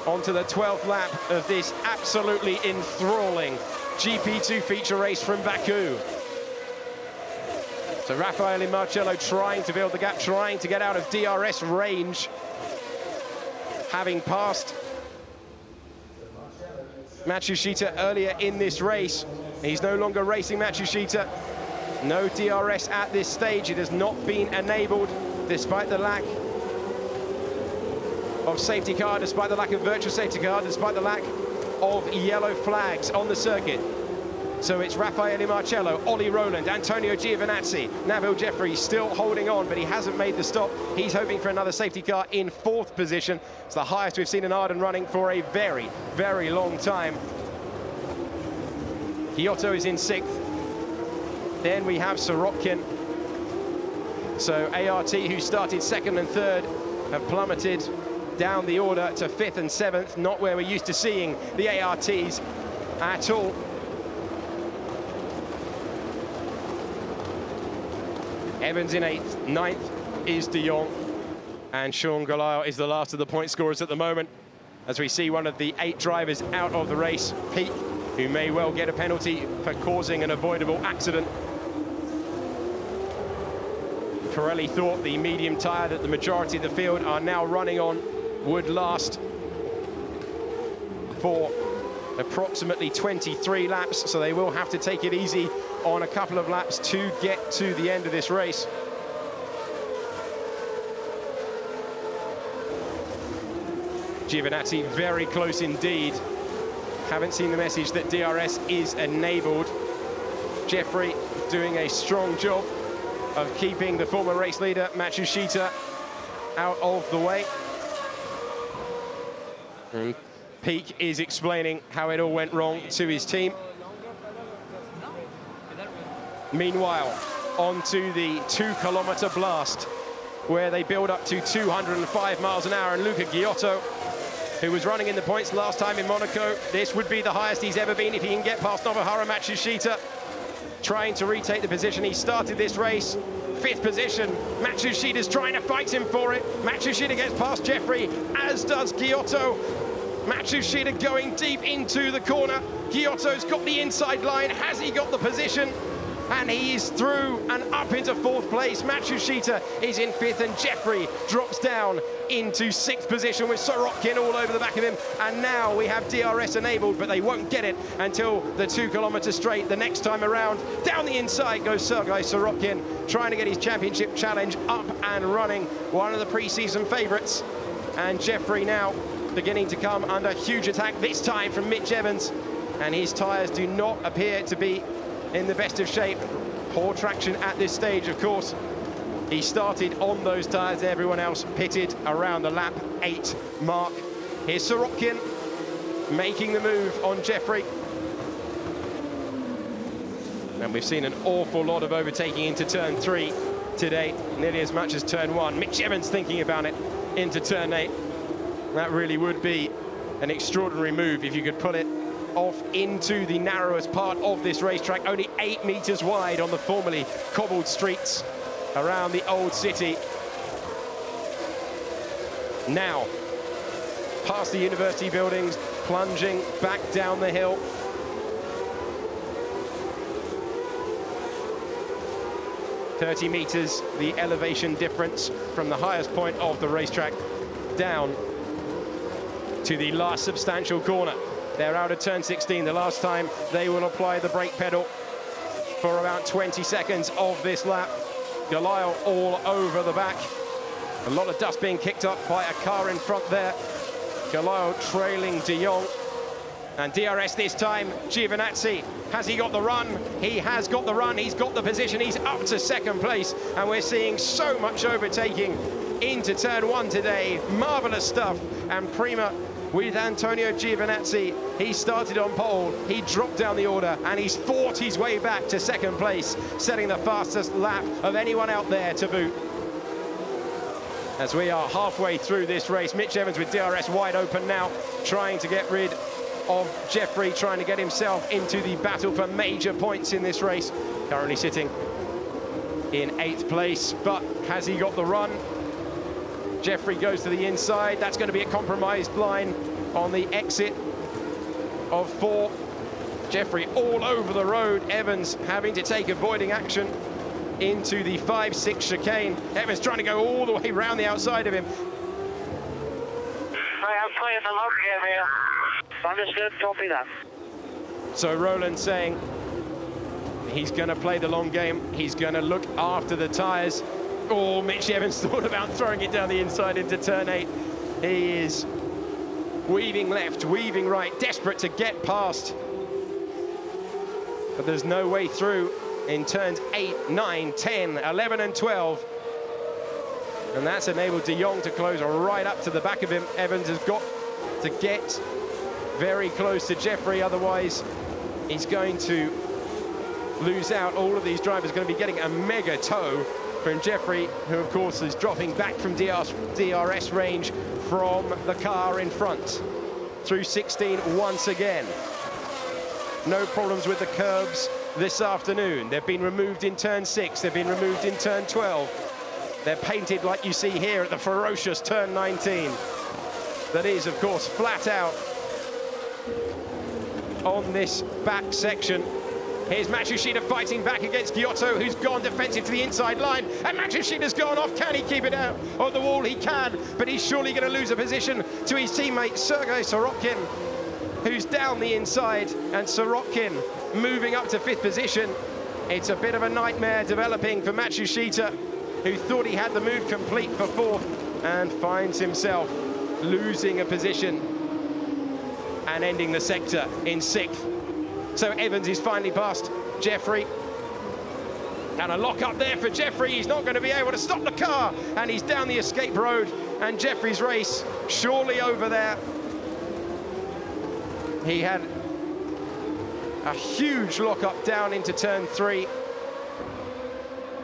onto the 12th lap of this absolutely enthralling GP2 feature race from Baku. So Raffaele Marcello trying to build the gap, trying to get out of DRS range, having passed Matsushita earlier in this race. He's no longer racing Matsushita. No DRS at this stage. It has not been enabled, despite the lack of safety car, despite the lack of virtual safety car, despite the lack of yellow flags on the circuit. So it's Raffaele Marcello, Ollie Rowland, Antonio Giovinazzi, Nabil Jeffrey still holding on, but he hasn't made the stop. He's hoping for another safety car in 4th position. It's the highest we've seen an Arden running for a very, very long time. Giotto is in 6th. Then we have Sorokin. So ART, who started 2nd and 3rd, have plummeted down the order to 5th and 7th, not where we're used to seeing the ARTs at all. Evans in 8th, 9th is De Jong, and Sean Goliath is the last of the point scorers at the moment, as we see one of the 8 drivers out of the race, Peak, who may well get a penalty for causing an avoidable accident. Pirelli thought the medium tyre that the majority of the field are now running on would last for approximately 23 laps, so they will have to take it easy on a couple of laps to get to the end of this race. Giovinazzi very close indeed. Haven't seen the message that DRS is enabled. Jeffrey doing a strong job of keeping the former race leader Matsushita out of the way. And Peak is explaining how it all went wrong to his team. Meanwhile, onto the 2-kilometer blast, where they build up to 205 miles an hour, and Luca Giotto, who was running in the points last time in Monaco, this would be the highest he's ever been if he can get past Nobuharu Matsushita, trying to retake the position. He started this race 5th position. Matsushita's trying to fight him for it. Matsushita gets past Jeffrey, as does Giotto. Matsushita going deep into the corner. Giotto's got the inside line. Has he got the position? And he is through and up into 4th place. Matsushita is in 5th, and Jeffrey drops down into 6th position with Sorokin all over the back of him. And now we have DRS enabled, but they won't get it until the 2-kilometer straight the next time around. Down the inside goes Sergei Sorokin, trying to get his championship challenge up and running. One of the pre-season favourites. And Jeffrey now beginning to come under huge attack, this time from Mitch Evans. And his tyres do not appear to be in the best of shape. Poor traction at this stage, of course. He started on those tyres, everyone else pitted around the lap 8 mark. Here's Sorokin making the move on Jeffrey. And we've seen an awful lot of overtaking into turn 3 today, nearly as much as turn 1. Mitch Evans thinking about it into turn 8. That really would be an extraordinary move if you could pull it off into the narrowest part of this racetrack, only 8 meters wide on the formerly cobbled streets around the old city. Now, past the university buildings, plunging back down the hill. "30 meters, the elevation difference from the highest point of the racetrack down to the last substantial corner. They're out of turn 16. The last time they will apply the brake pedal for about 20 seconds of this lap. Galile all over the back. A lot of dust being kicked up by a car in front there. Galile trailing de Jong. And DRS this time, Giovinazzi. Has he got the run? He has got the run. He's got the position. He's up to second place. And we're seeing so much overtaking into turn 1 today. Marvelous stuff. And Prima with Antonio Giovinazzi. He started on pole. He dropped down the order. And he's fought his way back to second place, setting the fastest lap of anyone out there to boot. As we are halfway through this race, Mitch Evans with DRS wide open now, trying to get rid of Jeffrey, trying to get himself into the battle for major points in this race. Currently sitting in 8th place, but has he got the run? Jeffrey goes to the inside. That's going to be a compromised line on the exit of 4. Jeffrey all over the road. Evans having to take avoiding action into the 5-6 chicane. Evans trying to go all the way around the outside of him. I'm playing the long game here. Understood, copy that. So Roland saying he's going to play the long game. He's going to look after the tyres. Oh, Mitch Evans thought about throwing it down the inside into turn 8. He is weaving left, weaving right, desperate to get past. But there's no way through in turns 8, 9, 10, 11 and 12. And that's enabled de Jong to close right up to the back of him. Evans has got to get very close to Jeffrey, otherwise he's going to lose out. All of these drivers are going to be getting a mega tow from Jeffrey, who of course is dropping back from DRS range from the car in front. Through 16 once again. No problems with the curbs this afternoon. They've been removed in turn 6, they've been removed in turn 12. They're painted like you see here at the ferocious turn 19. That is, of course, flat out on this back section. Here's Matsushita fighting back against Giotto, who's gone defensive to the inside line. And Matsushita's gone off. Can he keep it out on the wall? He can, but he's surely going to lose a position to his teammate, Sergei Sorokin, who's down the inside. And Sorokin moving up to 5th position. It's a bit of a nightmare developing for Matsushita, who thought he had the move complete for 4th and finds himself losing a position and ending the sector in 6th. So Evans is finally past Jeffrey. And a lock up there for Jeffrey. He's not going to be able to stop the car. And he's down the escape road. And Jeffrey's race surely over there. He had a huge lock up down into turn 3.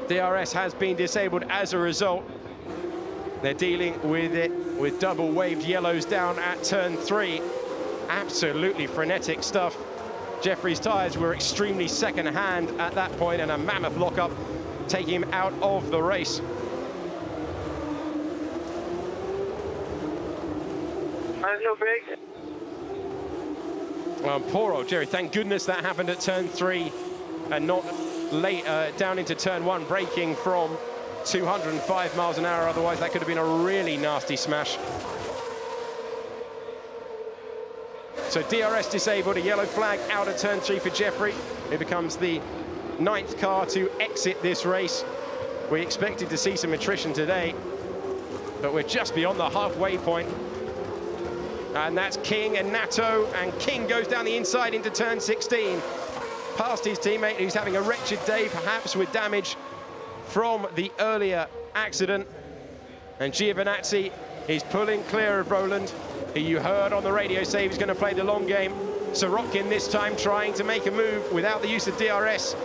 DRS has been disabled as a result. They're dealing with it with double waved yellows down at turn 3. Absolutely frenetic stuff. Jeffrey's tyres were extremely second-hand at that point, and a mammoth lockup taking him out of the race. No big. Well, poor old Jerry. Thank goodness that happened at turn 3 and not late down into turn 1, braking from 205 miles an hour. Otherwise, that could have been a really nasty smash. So DRS disabled, a yellow flag out of turn 3 for Jeffrey. It becomes the 9th car to exit this race. We expected to see some attrition today, but we're just beyond the halfway point. And that's King and Nato, and King goes down the inside into turn 16. Past his teammate, who's having a wretched day, perhaps with damage from the earlier accident. And Giovinazzi is pulling clear of Roland, who you heard on the radio say he's going to play the long game. Sorokin this time trying to make a move without the use of DRS.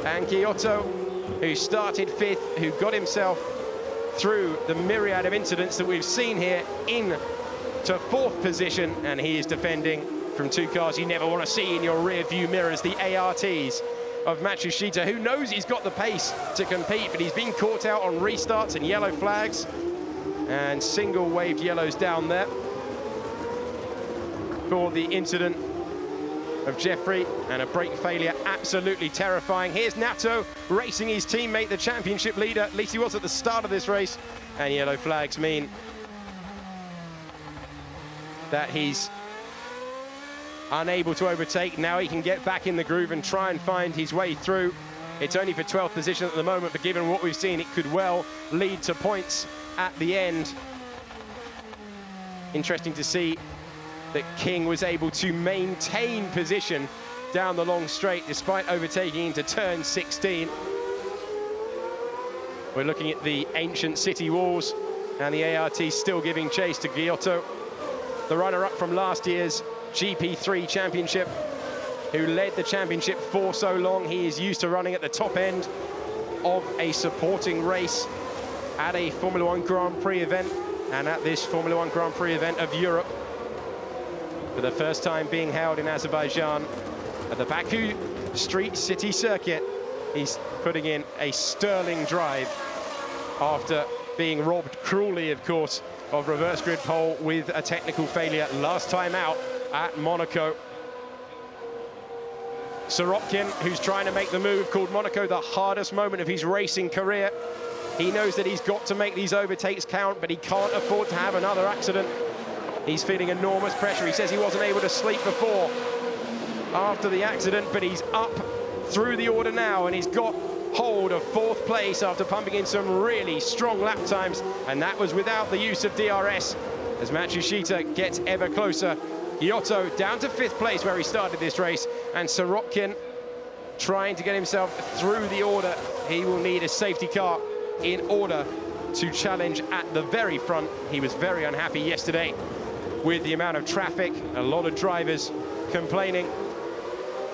And Giotto, who started 5th, who got himself through the myriad of incidents that we've seen here into 4th position, and he is defending from 2 cars you never want to see in your rear view mirrors, the ARTs of Matsushita, who knows he's got the pace to compete, but he's been caught out on restarts and yellow flags, and single waved yellows down there for the incident of Jeffrey, and a brake failure absolutely terrifying. Here's Nato racing his teammate, the championship leader, at least he was at the start of this race, and yellow flags mean that he's unable to overtake. Now he can get back in the groove and try and find his way through. It's only for 12th position at the moment, but given what we've seen, it could well lead to points at the end. Interesting to see that King was able to maintain position down the long straight despite overtaking into turn 16. We're looking at the ancient city walls, and the ART still giving chase to Giotto, the runner-up from last year's GP3 championship, who led the championship for so long. He is used to running at the top end of a supporting race at a Formula 1 Grand Prix event, and at this Formula 1 Grand Prix event of Europe, for the first time being held in Azerbaijan at the Baku Street City Circuit. He's putting in a sterling drive after being robbed cruelly, of course, of reverse grid pole with a technical failure last time out at Monaco. Sorokin, who's trying to make the move, called Monaco the hardest moment of his racing career. He knows that he's got to make these overtakes count, but he can't afford to have another accident. He's feeling enormous pressure. He says he wasn't able to sleep before after the accident, but he's up through the order now, and he's got hold of 4th place after pumping in some really strong lap times, and that was without the use of DRS, as Matsushita gets ever closer. Giotto down to 5th place where he started this race, and Sorokin trying to get himself through the order. He will need a safety car in order to challenge at the very front. He was very unhappy yesterday with the amount of traffic, a lot of drivers complaining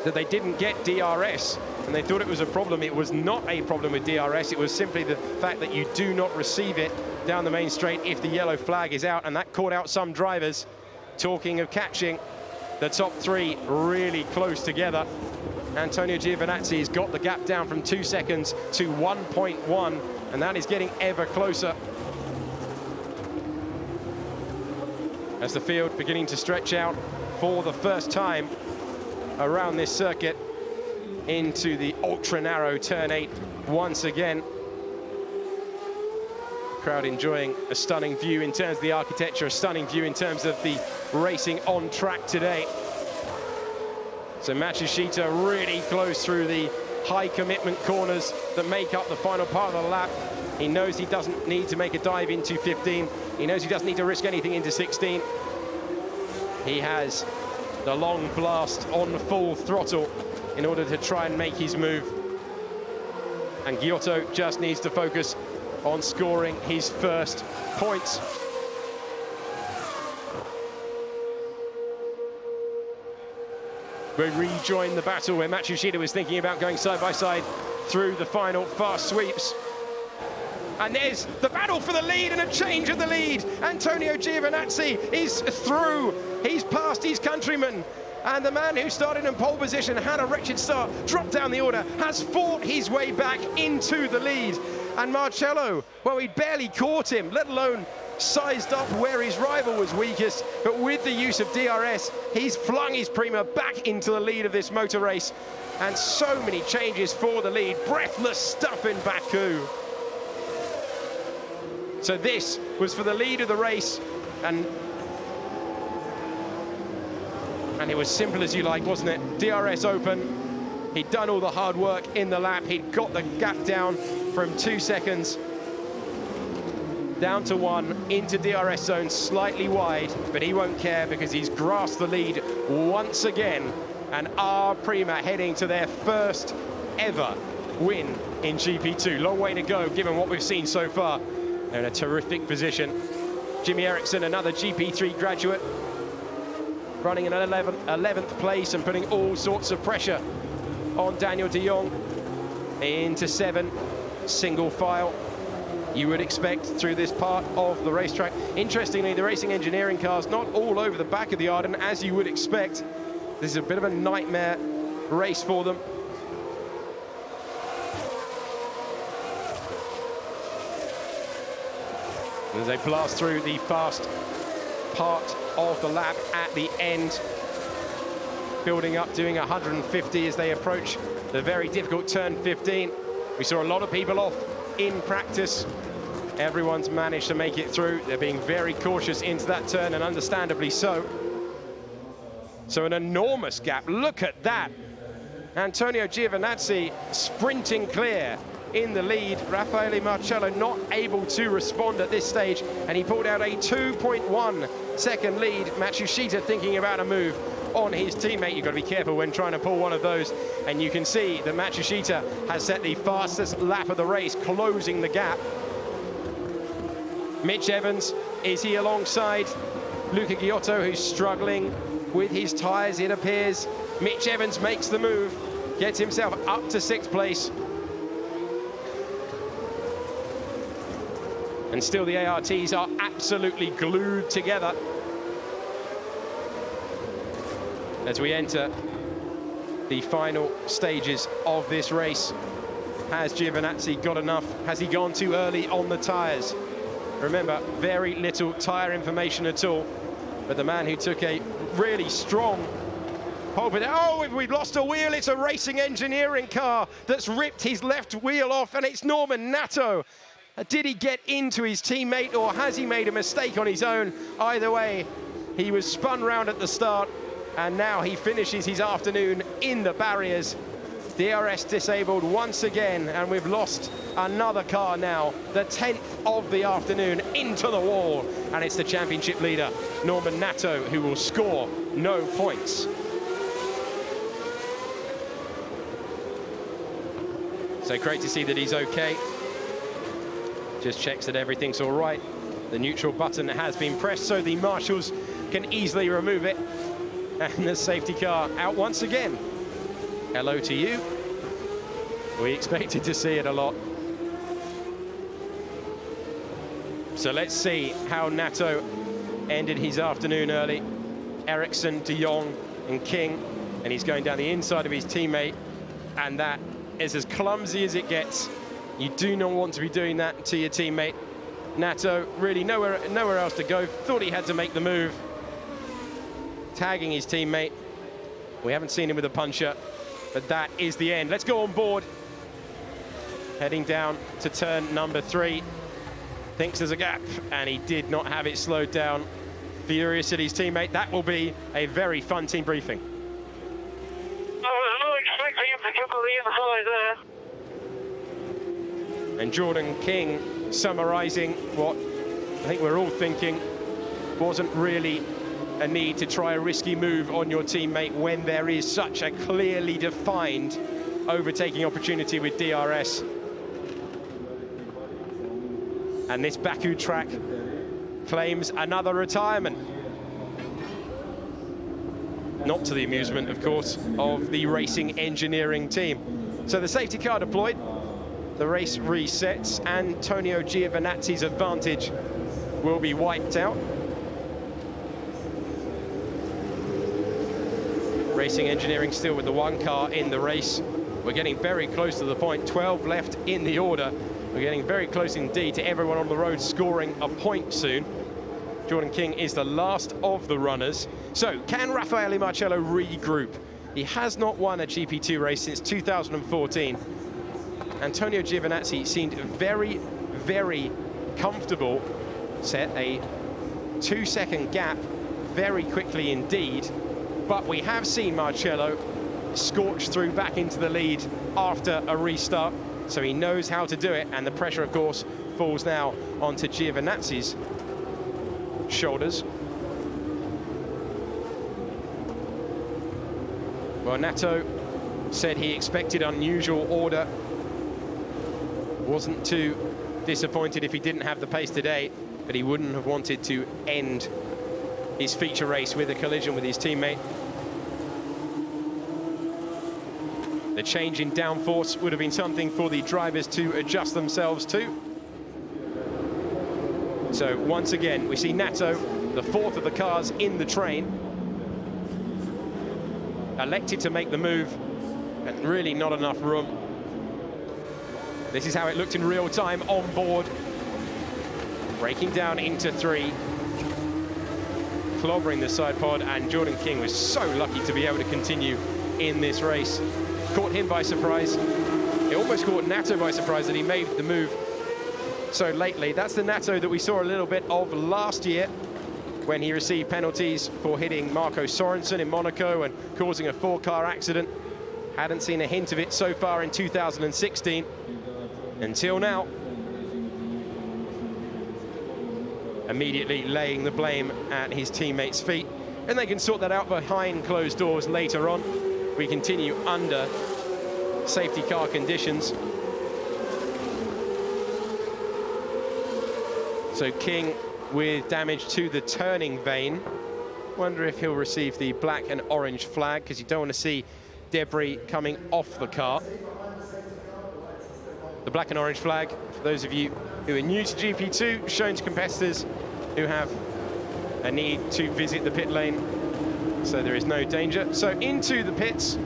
that they didn't get DRS, and they thought it was a problem. It was not a problem with DRS, it was simply the fact that you do not receive it down the main straight if the yellow flag is out, and that caught out some drivers. Talking of catching, the top 3 really close together. Antonio Giovinazzi has got the gap down from 2 seconds to 1.1, and that is getting ever closer as the field beginning to stretch out for the first time around this circuit into the ultra-narrow turn 8 once again. Crowd enjoying a stunning view in terms of the architecture, a stunning view in terms of the racing on track today. So Matsushita really close through the high commitment corners that make up the final part of the lap. He knows he doesn't need to make a dive into 15. He knows he doesn't need to risk anything into 16. He has the long blast on full throttle in order to try and make his move. And Giotto just needs to focus on scoring his first points. We rejoin the battle where Matsushita was thinking about going side by side through the final fast sweeps. And there's the battle for the lead and a change of the lead. Antonio Giovinazzi is through. He's passed his countryman. And the man who started in pole position, had a wretched start, dropped down the order, has fought his way back into the lead. And Marcello, well, he'd barely caught him, let alone sized up where his rival was weakest. But with the use of DRS, he's flung his Prima back into the lead of this motor race. And so many changes for the lead. Breathless stuff in Baku. So this was for the lead of the race, and it was simple as you like, wasn't it? DRS open. He'd done all the hard work in the lap. He'd got the gap down from 2 seconds down to 1 into DRS zone, slightly wide, but he won't care because he's grasped the lead once again. And our Prima heading to their first ever win in GP2. Long way to go, given what we've seen so far. They're in a terrific position. Jimmy Eriksson, another GP3 graduate, running in 11th place and putting all sorts of pressure on Daniel de Jong. Into 7, single file, you would expect through this part of the racetrack. Interestingly, the racing engineering cars not all over the back of the Arden, as you would expect. This is a bit of a nightmare race for them. As they blast through the fast part of the lap at the end, building up, doing 150 as they approach the very difficult turn 15. We saw a lot of people off in practice. Everyone's managed to make it through. They're being very cautious into that turn, and understandably so. So an enormous gap. Look at that. Antonio Giovinazzi sprinting clear in the lead. Raffaele Marcello not able to respond at this stage, and he pulled out a 2.1 second lead. Matsushita thinking about a move on his teammate. You've got to be careful when trying to pull one of those, and you can see that Matsushita has set the fastest lap of the race, closing the gap. Mitch Evans, is he alongside Luca Giotto, who's struggling with his tyres, it appears. Mitch Evans makes the move, gets himself up to 6th place. And still the ARTs are absolutely glued together as we enter the final stages of this race. Has Giovinazzi got enough? Has he gone too early on the tyres? Remember, very little tyre information at all, but the man who took a really strong pole position. Oh, we've lost a wheel. It's a racing engineering car that's ripped his left wheel off, and it's Norman Nato. Did he get into his teammate, or has he made a mistake on his own? Either way, he was spun round at the start, and now he finishes his afternoon in the barriers. DRS disabled once again, and we've lost another car now, the 10th of the afternoon, into the wall, and it's the championship leader, Norman Nato, who will score no points. So great to see that he's okay. Just checks that everything's all right. The neutral button has been pressed, so the marshals can easily remove it. And the safety car out once again. Hello to you. We expected to see it a lot. So let's see how Nato ended his afternoon early. Ericsson, de Jong and King, and he's going down the inside of his teammate, and that is as clumsy as it gets. You do not want to be doing that to your teammate. Nato really nowhere else to go. Thought he had to make the move, tagging his teammate. We haven't seen him with a puncher, but that is the end. Let's go on board. Heading down to turn number 3. Thinks there's a gap, and he did not have it slowed down. Furious at his teammate. That will be a very fun team briefing. I was not expecting him to come on the inside there. And Jordan King summarising what I think we're all thinking wasn't really a need to try a risky move on your teammate when there is such a clearly defined overtaking opportunity with DRS. And this Baku track claims another retirement. Not to the amusement, of course, of the racing engineering team. So the safety car deployed, the race resets, Antonio Giovinazzi's advantage will be wiped out. Racing engineering still with the one car in the race. We're getting very close to the point, 12 left in the order. We're getting very close indeed to everyone on the road scoring a point soon. Jordan King is the last of the runners. So, can Raffaele Marcello regroup? He has not won a GP2 race since 2014. Antonio Giovinazzi seemed very, very comfortable. Set a 2-second gap very quickly indeed. But we have seen Marcello scorch through back into the lead after a restart. So he knows how to do it, and the pressure, of course, falls now onto Giovinazzi's shoulders. Well, Nato said he expected unusual order. Wasn't too disappointed if he didn't have the pace today, but he wouldn't have wanted to end his feature race with a collision with his teammate. The change in downforce would have been something for the drivers to adjust themselves to. So once again, we see Nato, the fourth of the cars in the train, elected to make the move, and really not enough room. This is how it looked in real time on board. Breaking down into three, clobbering the side pod, and Jordan King was so lucky to be able to continue in this race. Caught him by surprise. It almost caught Nato by surprise that he made the move so lately. That's the Nato that we saw a little bit of last year when he received penalties for hitting Marco Sorensen in Monaco and causing a 4-car accident. Hadn't seen a hint of it so far in 2016 until now. Immediately laying the blame at his teammates' feet, and they can sort that out behind closed doors later on. We continue under safety car conditions. So King with damage to the turning vane. Wonder if he'll receive the black and orange flag, because you don't want to see debris coming off the car. The black and orange flag, for those of you who are new to GP2, shown to competitors who have a need to visit the pit lane, so there is no danger. So into the pits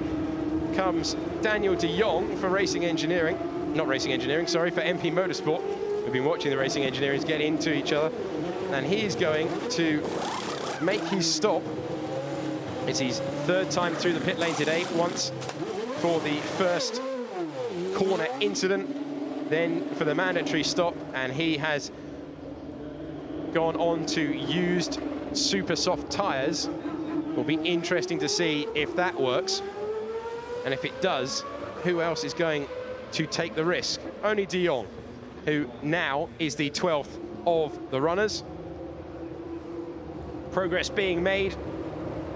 comes Daniel de Jong for Racing Engineering, not Racing Engineering, sorry, for MP Motorsport. We've been watching the Racing Engineers get into each other, and he's going to make his stop. It's his third time through the pit lane today, once for the first corner incident, then for the mandatory stop, and he has gone on to used super soft tyres. Will be interesting to see if that works, and if it does, who else is going to take the risk? Only de Jong, who now is the 12th of the runners. Progress being made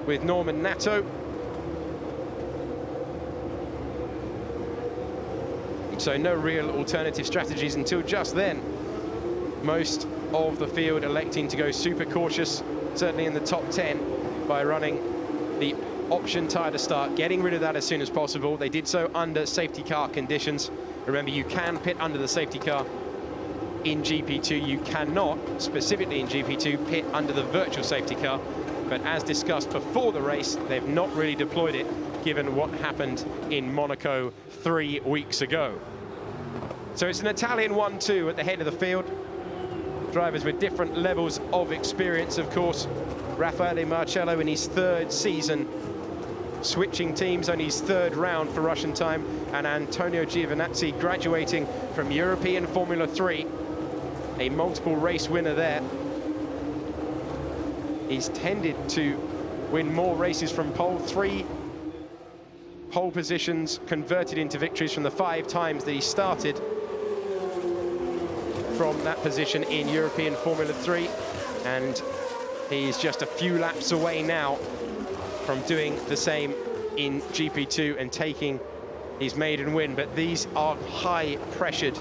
with Norman Nato. So no real alternative strategies until just then. Most of the field electing to go super cautious, certainly in the top 10, by running the option tyre to start, getting rid of that as soon as possible. They did so under safety car conditions. Remember, you can pit under the safety car in GP2. You cannot, specifically in GP2, pit under the virtual safety car. But as discussed before the race, they've not really deployed it, given what happened in Monaco 3 weeks ago. So it's an Italian 1-2 at the head of the field. Drivers with different levels of experience, of course. Raffaele Marcello in his third season, switching teams, only his third round for Russian time, and Antonio Giovinazzi graduating from European Formula 3, a multiple race winner there. He's tended to win more races from pole, 3 pole positions converted into victories from the 5 times that he started from that position in European Formula 3, and he's just a few laps away now from doing the same in GP2 and taking his maiden win. But these are high-pressured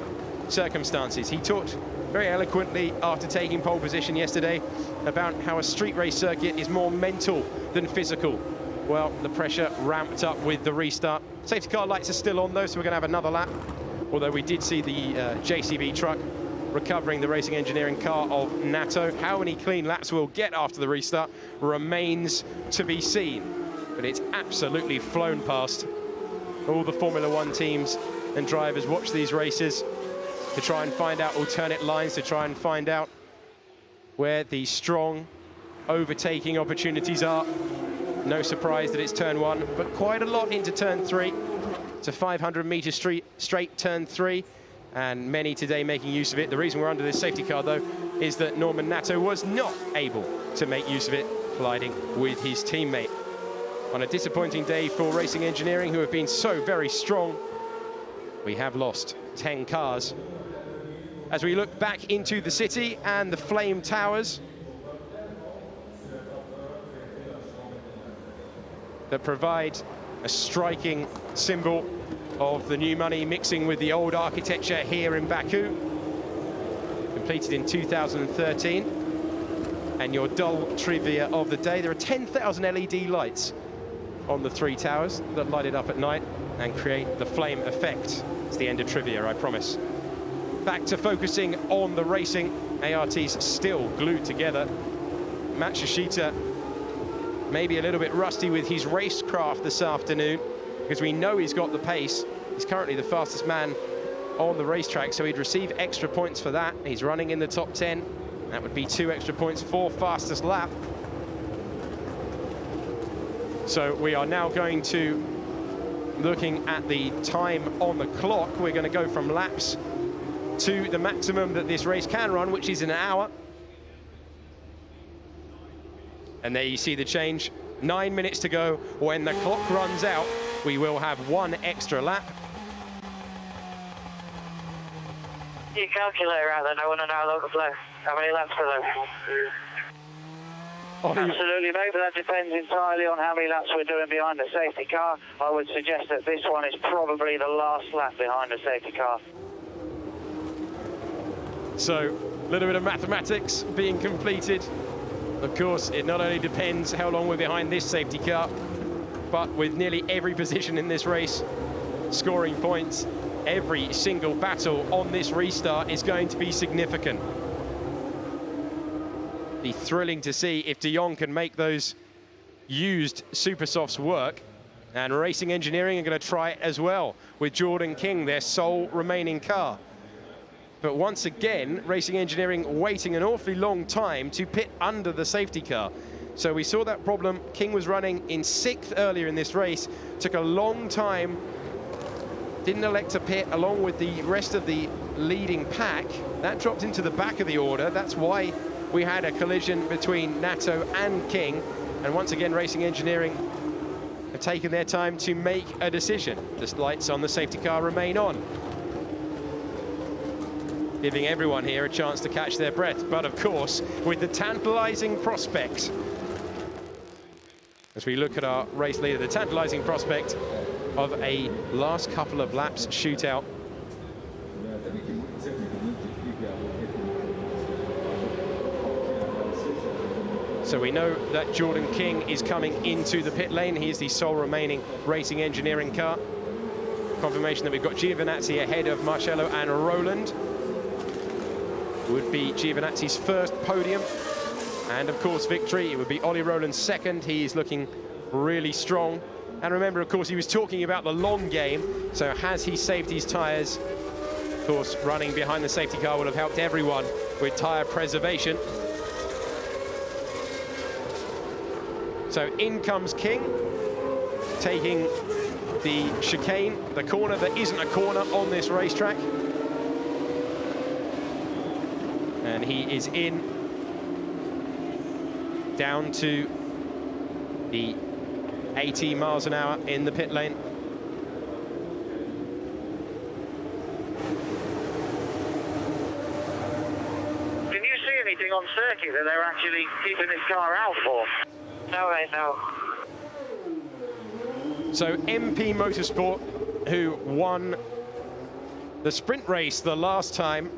circumstances. He talked very eloquently after taking pole position yesterday about how a street race circuit is more mental than physical. Well, the pressure ramped up with the restart. Safety car lights are still on though, so we're going to have another lap. Although we did see the JCB truck recovering the Racing Engineering car of Nato. How many clean laps we'll get after the restart remains to be seen. But it's absolutely flown past. All the Formula 1 teams and drivers watch these races to try and find out alternate lines, to try and find out where the strong overtaking opportunities are. No surprise that it's turn 1, but quite a lot into turn 3. It's a 500-meter straight turn 3, and many today making use of it. The reason we're under this safety car, though, is that Norman Nato was not able to make use of it, colliding with his teammate. On a disappointing day for Racing Engineering, who have been so very strong, we have lost 10 cars. As we look back into the city and the flame towers that provide a striking symbol of the new money mixing with the old architecture here in Baku, completed in 2013. And your dull trivia of the day: there are 10,000 LED lights on the 3 towers that light it up at night and create the flame effect. It's the end of trivia, I promise. Back to focusing on the racing. ART's still glued together. Matsushita maybe a little bit rusty with his racecraft this afternoon, because we know he's got the pace. He's currently the fastest man on the racetrack, so he'd receive extra points for that. He's running in the top 10. That would be 2 extra points for fastest lap. So we are now going to, looking at the time on the clock, we're going to go from laps to the maximum that this race can run, which is an hour. And there you see the change. 9 minutes to go. When the clock runs out, we will have 1 extra lap. Your calculator out then, I want to know local flow. How many laps for them? Absolutely, mate, but that depends entirely on how many laps we're doing behind the safety car. I would suggest that this one is probably the last lap behind the safety car. So, a little bit of mathematics being completed. Of course, it not only depends how long we're behind this safety car, but with nearly every position in this race scoring points, every single battle on this restart is going to be significant. Be thrilling to see if De Jong can make those used super softs work, and Racing Engineering are going to try it as well with Jordan King, their sole remaining car. But once again, Racing Engineering waiting an awfully long time to pit under the safety car. So we saw that problem. King was running in 6th earlier in this race, took a long time, didn't elect to pit along with the rest of the leading pack. That dropped into the back of the order. That's why we had a collision between Nato and King. And once again, Racing Engineering have taken their time to make a decision. The lights on the safety car remain on, giving everyone here a chance to catch their breath. But of course, with the tantalizing prospect, as we look at our race leader, the tantalizing prospect of a last couple of laps shootout. So we know that Jordan King is coming into the pit lane. He is the sole remaining Racing Engineering car. Confirmation that we've got Giovinazzi ahead of Marcello and Roland. Would be Giovinazzi's first podium, and of course victory. It would be Ollie Rowland's second. He's looking really strong. And remember, of course, he was talking about the long game, so has he saved his tyres? Of course, running behind the safety car will have helped everyone with tyre preservation. So in comes King, taking the chicane, the corner that isn't a corner on this racetrack. And he is in, down to the 80 miles an hour in the pit lane. Can you see anything on circuit that they're actually keeping this car out for? No, mate, no. So MP Motorsport, who won the sprint race the last time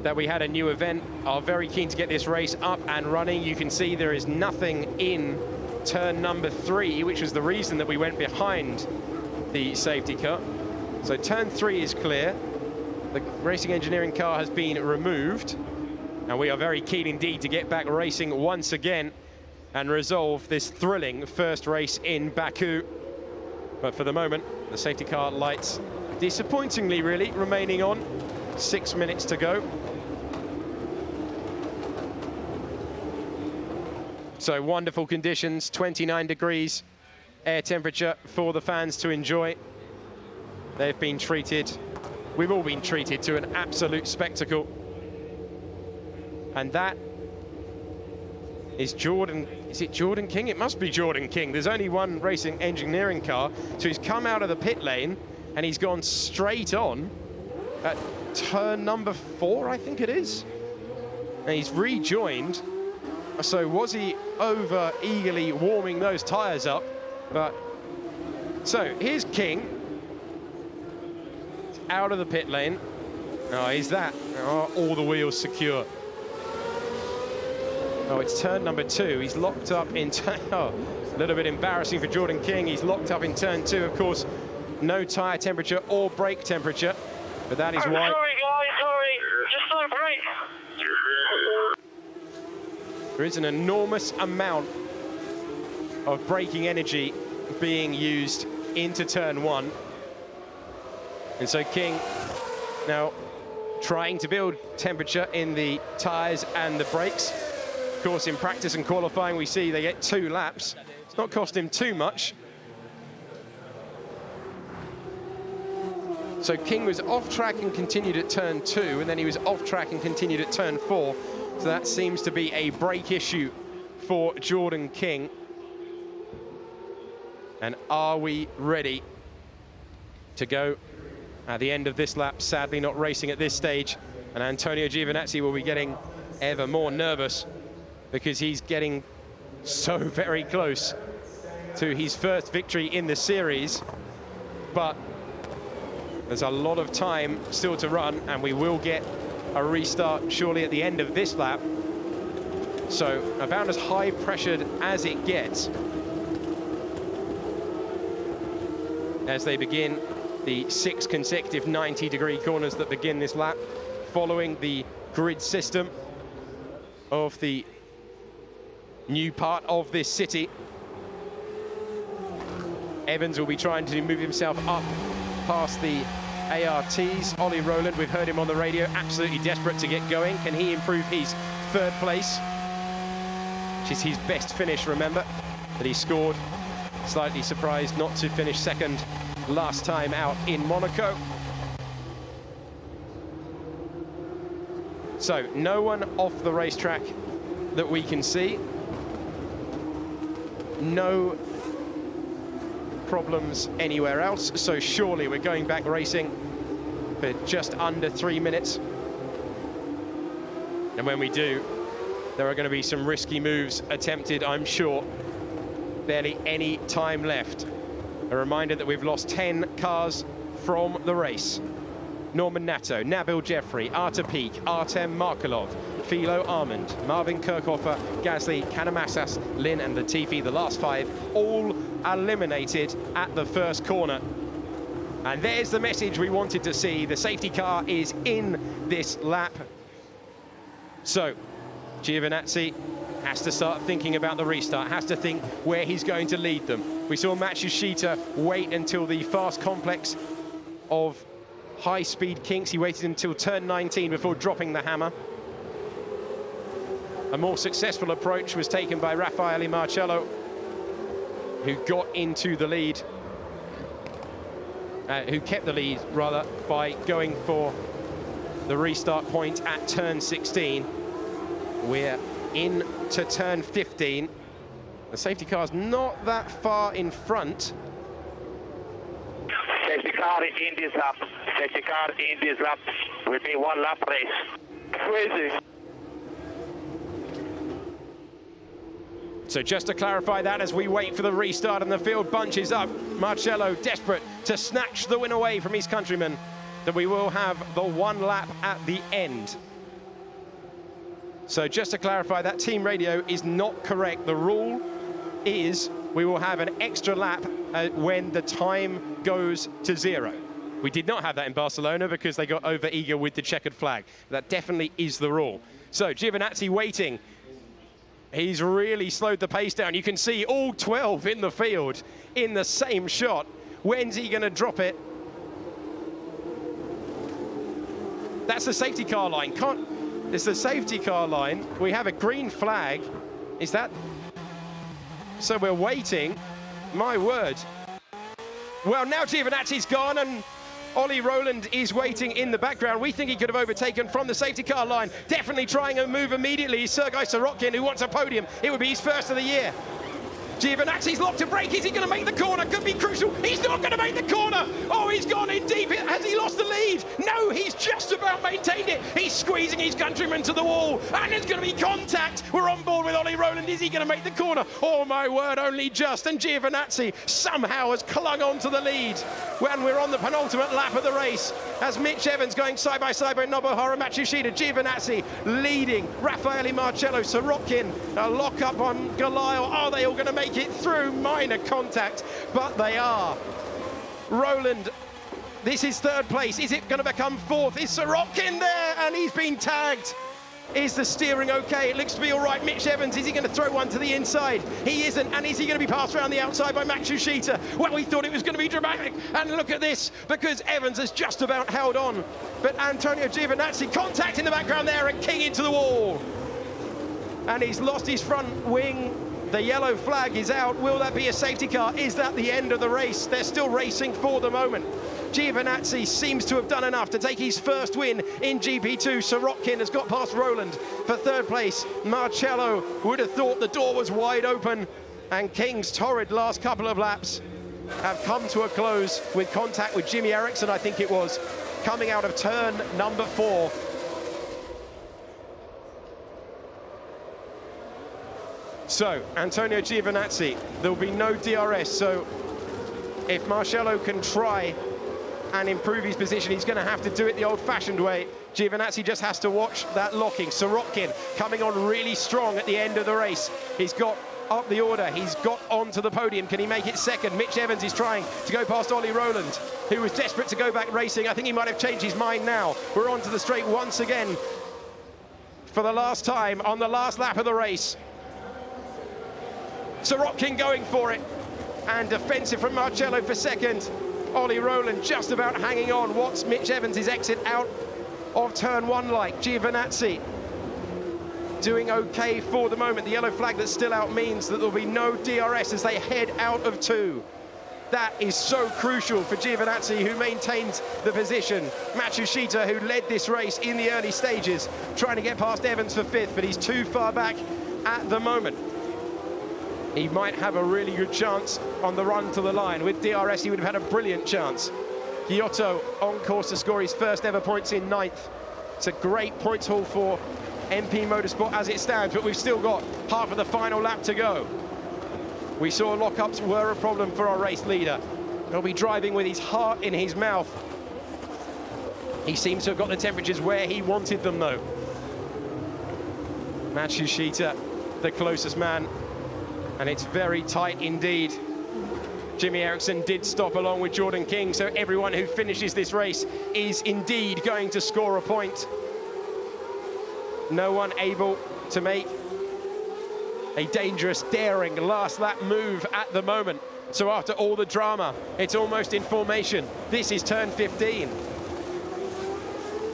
that we had a new event, are very keen to get this race up and running. You can see there is nothing in turn number 3, which was the reason that we went behind the safety car. So turn 3 is clear. The Racing Engineering car has been removed, and we are very keen indeed to get back racing once again and resolve this thrilling first race in Baku. But for the moment, the safety car lights, disappointingly really, remaining on. 6 minutes to go. So wonderful conditions, 29 degrees air temperature for the fans to enjoy. They've been treated, we've all been treated to an absolute spectacle. And that is Jordan, is it Jordan King? It must be Jordan King. There's only one Racing Engineering car. So he's come out of the pit lane and he's gone straight on at turn number 4, I think it is. And he's rejoined. So was he over eagerly warming those tyres up? But so here's King out of the pit lane. Oh, is that? Oh, all the wheels secure. Oh, it's turn number 2. He's locked up in turn... Oh, a little bit embarrassing for Jordan King. He's locked up in turn 2. Of course, no tyre temperature or brake temperature. But that is why... Sorry, guys, sorry. Just no brake. There is an enormous amount of braking energy being used into turn 1. And so King now trying to build temperature in the tyres and the brakes. Of course, in practice and qualifying, we see they get 2 laps. It's not cost him too much. So King was off track and continued at turn 2, and then he was off track and continued at turn 4. So that seems to be a brake issue for Jordan King. And are we ready to go at the end of this lap? Sadly not racing at this stage, and Antonio Giovinazzi will be getting ever more nervous because he's getting so very close to his first victory in the series. But there's a lot of time still to run, and we will get a restart surely at the end of this lap. So about as high pressured as it gets as they begin the 6 consecutive 90-degree corners that begin this lap, following the grid system of the new part of this city. Evans will be trying to move himself up past the ARTs. Ollie Rowland, we've heard him on the radio, absolutely desperate to get going. Can he improve his 3rd place, which is his best finish, remember, that he scored? Slightly surprised not to finish 2nd last time out in Monaco. So no one off the racetrack that we can see. No problems anywhere else. So surely we're going back racing for just under 3 minutes. And when we do, there are going to be some risky moves attempted, I'm sure. Barely any time left. A reminder that we've lost 10 cars from the race. Norman Nato, Nabil Jeffrey, Artur Peak, Artem Markelov, Philo Armand, Marvin Kirchhoffer, Gasly, Kanamassas, Lynn and Latifi, the last 5, all eliminated at the first corner. And there's the message we wanted to see. The safety car is in this lap. So, Giovinazzi has to start thinking about the restart, has to think where he's going to lead them. We saw Matsushita wait until the fast complex of high-speed kinks. He waited until turn 19 before dropping the hammer. A more successful approach was taken by Raffaele Marcello, who got into the lead, who kept the lead, rather, by going for the restart point at turn 16. We're into turn 15. The safety car's not that far in front. Safety car in this lap. Safety car in this lap will be 1 lap race. Crazy. So just to clarify that as we wait for the restart and the field bunches up, Marcello desperate to snatch the win away from his countrymen, that we will have the 1 lap at the end. So just to clarify, that team radio is not correct. The rule is we will have an extra lap when the time goes to 0. We did not have that in Barcelona because they got over eager with the checkered flag. That definitely is the rule. So Giovinazzi waiting. He's really slowed the pace down. You can see all 12 in the field in the same shot. When's he going to drop it? That's the safety car line. It's the safety car line. We have a green flag. Is that? So we're waiting. My word. Well, now Giovinazzi's gone and Ollie Rowland is waiting in the background. We think he could have overtaken from the safety car line. Definitely trying a move immediately. Sergei Sorokin, who wants a podium. It would be his first of the year. Giovinazzi's locked to brake. Is he going to make the corner? Could be crucial. He's not going to make the corner. Oh, he's gone in deep. Has he lost the lead? No, he's just about maintained it. He's squeezing his countryman to the wall, and there's going to be contact. We're on board with Ollie Rowland. Is he going to make the corner? Oh my word, only just. And Giovinazzi somehow has clung on to the lead when we're on the penultimate lap of the race, as Mitch Evans going side by side by Nobuharu Matsushita. Giovinazzi leading Raffaele Marcello, Sorokin a lock up on Galile. Are they all going to make it through? Minor contact, but they are. Rowland, this is third place. Is it going to become fourth? Is Sorokin there? And he's been tagged. Is the steering okay? It looks to be all right. Mitch Evans, is he going to throw one to the inside? He isn't. And is he going to be passed around the outside by Matsushita? Well, we thought it was going to be dramatic. And look at this, because Evans has just about held on. But Antonio Giovinazzi, contact in the background there, and King into the wall. And he's lost his front wing. The yellow flag is out. Will that be a safety car? Is that the end of the race? They're still racing for the moment. Giovinazzi seems to have done enough to take his first win in GP2. Sorokin has got past Rowland for third place. Marcello would have thought the door was wide open. And King's torrid last couple of laps have come to a close with contact with Jimmy Eriksson, I think it was, coming out of turn number 4. So, Antonio Giovinazzi, there will be no DRS, so if Marcello can try and improve his position, he's going to have to do it the old-fashioned way. Giovinazzi just has to watch that locking. Sorokin coming on really strong at the end of the race. He's got up the order, he's got onto the podium. Can he make it second? Mitch Evans is trying to go past Ollie Rowland, who was desperate to go back racing. I think he might have changed his mind now. We're onto the straight once again for the last time on the last lap of the race. Sorokin going for it, and defensive from Marcello for second. Ollie Rowland just about hanging on. What's Mitch Evans' exit out of turn 1 like? Giovinazzi doing okay for the moment. The yellow flag that's still out means that there'll be no DRS as they head out of 2. That is so crucial for Giovinazzi, who maintains the position. Matsushita, who led this race in the early stages, trying to get past Evans for 5th, but he's too far back at the moment. He might have a really good chance on the run to the line. With DRS, he would have had a brilliant chance. Giotto on course to score his first ever points in 9th. It's a great points haul for MP Motorsport as it stands, but we've still got half of the final lap to go. We saw lockups were a problem for our race leader. He'll be driving with his heart in his mouth. He seems to have got the temperatures where he wanted them, though. Matsushita, the closest man. And it's very tight indeed. Jimmy Eriksson did stop along with Jordan King, so everyone who finishes this race is indeed going to score a point. No one able to make a dangerous, daring last lap move at the moment. So after all the drama, it's almost in formation. This is turn 15.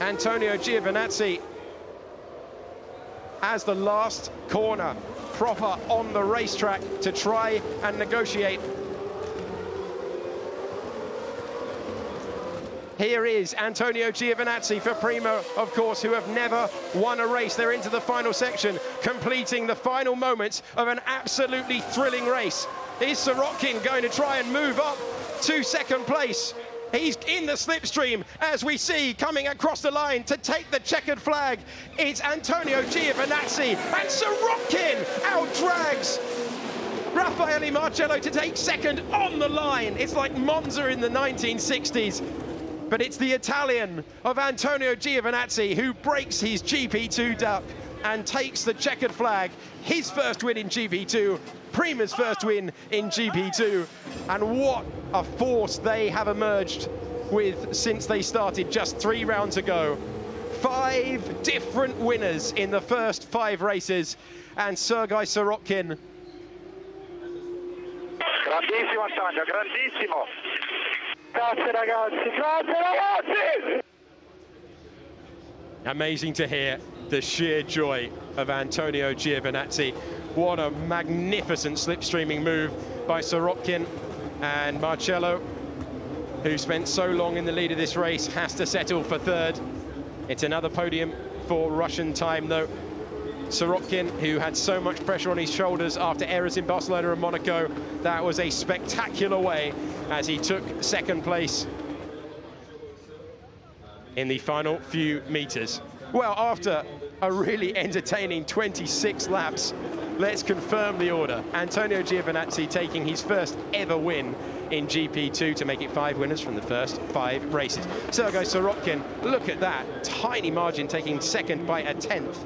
Antonio Giovinazzi as the last corner proper on the racetrack to try and negotiate. Here is Antonio Giovinazzi for Prima, of course, who have never won a race. They're into the final section, completing the final moments of an absolutely thrilling race. Is Sorokin going to try and move up to second place? He's in the slipstream, as we see, coming across the line to take the checkered flag. It's Antonio Giovinazzi, and Sorokin outdrags Raffaele Marcello to take second on the line. It's like Monza in the 1960s. But it's the Italian of Antonio Giovinazzi who breaks his GP2 duck and takes the checkered flag. His first win in GP2, Prima's first win in GP2. And what a force they have emerged with since they started just 3 rounds ago. 5 different winners in the first 5 races. And Sergei Sorokin. Grandissimo Antonio, grandissimo. Grazie ragazzi, grazie ragazzi! Amazing to hear the sheer joy of Antonio Giovinazzi. What a magnificent slipstreaming move by Sorokin. And Marcello, who spent so long in the lead of this race, has to settle for 3rd. It's another podium for Russian time, though. Sorokin, who had so much pressure on his shoulders after errors in Barcelona and Monaco. That was a spectacular way as he took second place in the final few meters. Well, after a really entertaining 26 laps, let's confirm the order. Antonio Giovinazzi taking his first ever win in GP2 to make it 5 winners from the first 5 races. Sergei Sorokin, look at that, tiny margin, taking second by a 10th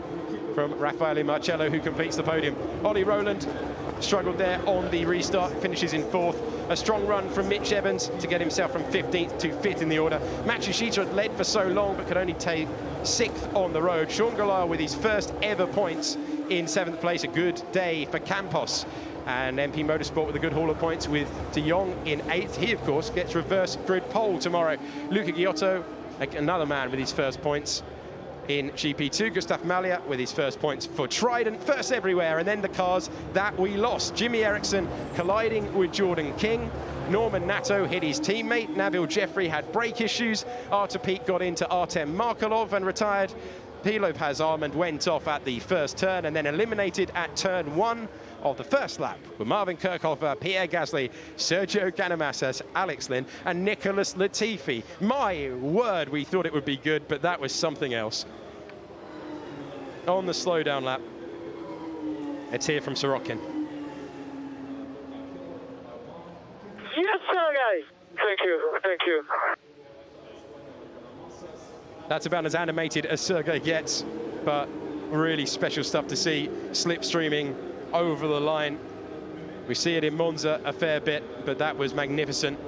from Raffaele Marcello, who completes the podium. Ollie Rowland struggled there on the restart, finishes in 4th. A strong run from Mitch Evans to get himself from 15th to 5th in the order. Matsushita had led for so long but could only take 6th on the road. Sean Gallar with his first ever points in 7th place. A good day for Campos. And MP Motorsport with a good haul of points with De Jong in 8th. He, of course, gets reverse grid pole tomorrow. Luca Giotto, another man with his first points in GP2. Gustav Malia with his first points for Trident. First everywhere, and then the cars that we lost. Jimmy Eriksson colliding with Jordan King. Norman Nato hit his teammate. Nabil Jeffrey had brake issues. Artur Peak got into Artem Markelov and retired. Pilo Paz Armand went off at the first turn and then eliminated at turn 1 of the first lap with Marvin Kirchhofer, Pierre Gasly, Sergio Canamassas, Alex Lynn and Nicholas Latifi. My word, we thought it would be good, but that was something else. On the slowdown lap, let's hear from Sorokin. Yes, Sergei. Thank you. That's about as animated as Sergei gets, but really special stuff to see slipstreaming over the line. We see it in Monza a fair bit, but that was magnificent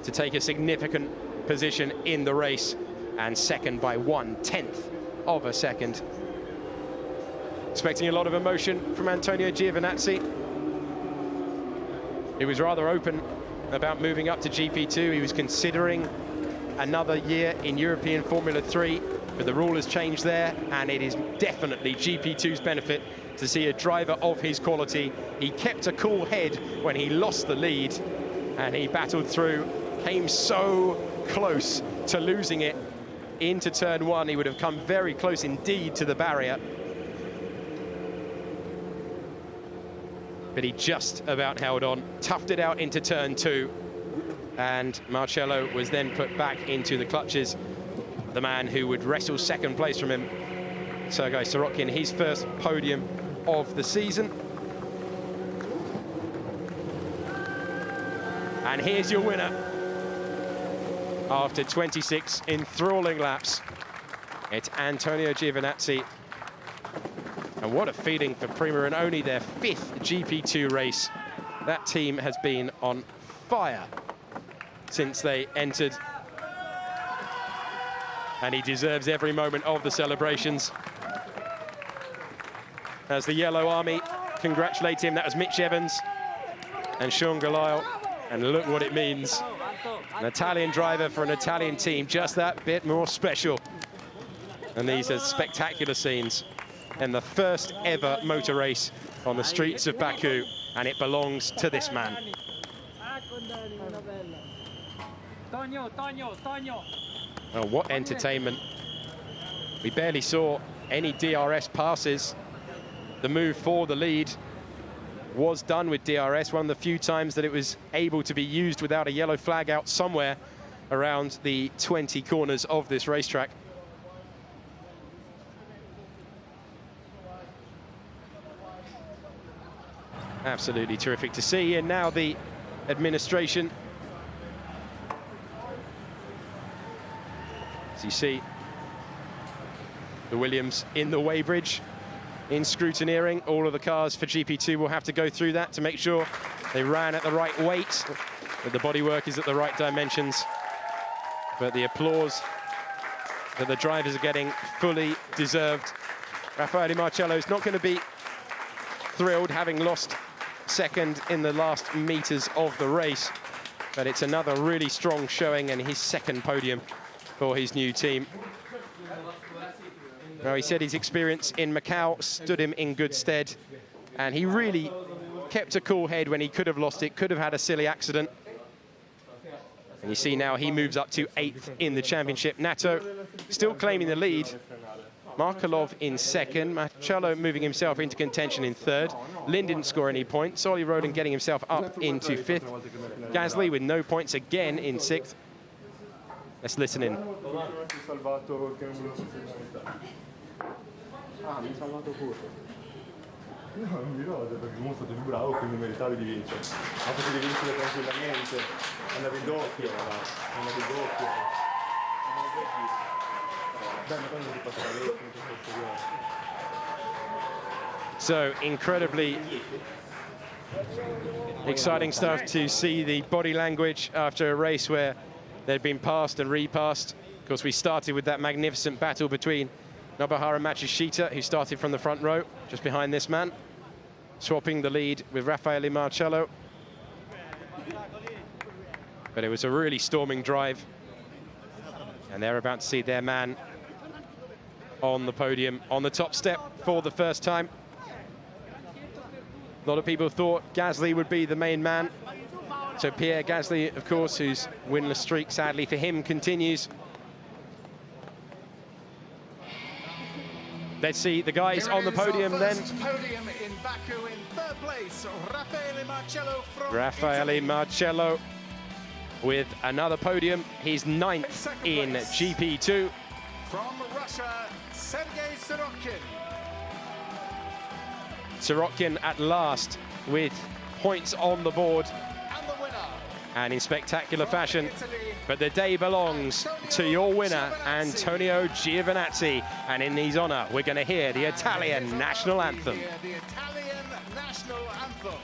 to take a significant position in the race and second by 1/10 of a second. Expecting a lot of emotion from Antonio Giovinazzi. He was rather open about moving up to GP2. He was considering another year in European Formula 3, but the rule has changed there, and it is definitely GP2's benefit to see a driver of his quality. He kept a cool head when he lost the lead, and he battled through, came so close to losing it into turn 1. He would have come very close indeed to the barrier, but he just about held on, toughed it out into turn 2, and Marcello was then put back into the clutches of the man who would wrestle second place from him, Sergei Sorokin, his first podium of the season. And here's your winner after 26 enthralling laps. It's Antonio Giovinazzi. And what a feeling for Prima, and only their 5th GP2 race. That team has been on fire since they entered. And he deserves every moment of the celebrations. As the Yellow Army congratulate him, that was Mitch Evans and Sean Gallar. And look what it means. An Italian driver for an Italian team, just that bit more special. And these are spectacular scenes in the first ever motor race on the streets of Baku, and it belongs to this man. Oh, what entertainment. We barely saw any DRS passes. The move for the lead was done with DRS, one of the few times that it was able to be used without a yellow flag out somewhere around the 20 corners of this racetrack. Absolutely terrific to see. And now the administration. As you see, the Williams in the weighbridge, in scrutineering. All of the cars for GP2 will have to go through that to make sure they ran at the right weight, that the bodywork is at the right dimensions. But the applause that the drivers are getting, fully deserved. Raffaele Marcello is not going to be thrilled, having lost second in the last meters of the race, but it's another really strong showing and his second podium for his new team. Now, he said his experience in Macau stood him in good stead, and he really kept a cool head when he could have lost it, could have had a silly accident. And you see now he moves up to 8th in the championship. Nato still claiming the lead, Markelov in second, Marcello moving himself into contention in third. Lynn didn't score any points. Solly Roden getting himself up into fifth. Gasly with no points again in sixth. Let's listen in. No, non mi ricordo perché comunque sono stato più bravo, quindi meritavi di vincere. Ma potevi vincere tranquillamente. Andavi in doppio, andavi in doppio. Dai, ma quando ti passa la So incredibly exciting stuff to see the body language after a race where they'd been passed and repassed. Of course, we started with that magnificent battle between Nobuharu Matsushita, who started from the front row, just behind this man, swapping the lead with Raffaele Marcello. But it was a really storming drive. And they're about to see their man on the podium, on the top step for the first time. A lot of people thought Gasly would be the main man. So Pierre Gasly, of course, whose winless streak, sadly for him, continues. Let's see the guys on the podium then. Podium in Baku in third place, Raffaele Marcello from Raffaele Marcello with another podium. He's ninth in GP2. From Russia, Sergei Sorokin. Sorokin at last with points on the board. And the winner. And in spectacular fashion. But the day belongs to your winner, Antonio Giovinazzi. And in his honor, we're going to hear the Italian national anthem. The Italian national anthem.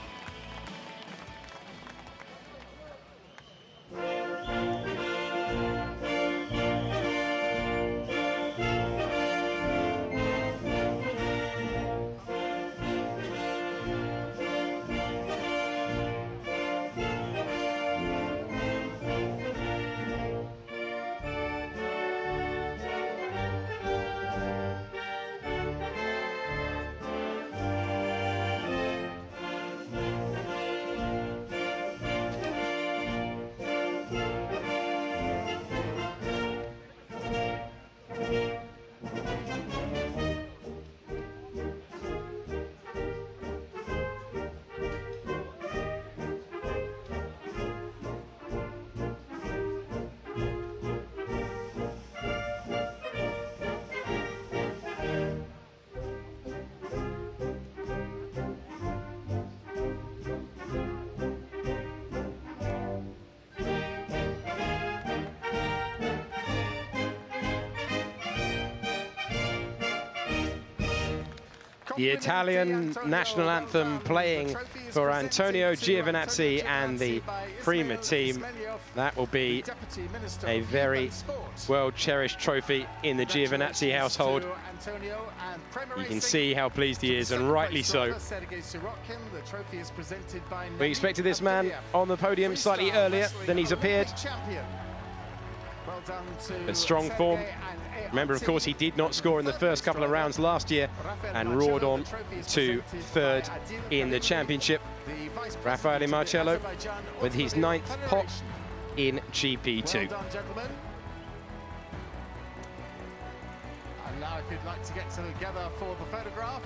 The Italian national anthem playing for Antonio Giovinazzi and the Prima team. That will be a very well-cherished trophy in the Giovinazzi household. You can see how pleased he is, and rightly so. We expected this man on the podium slightly earlier than he's appeared. A strong form. Remember, of course, he did not score in the first couple of rounds last year and roared on to third in the championship. Raffaele Marcello with his 9th pot in GP2. Well done, gentlemen. And now if you'd like to get together for the photograph.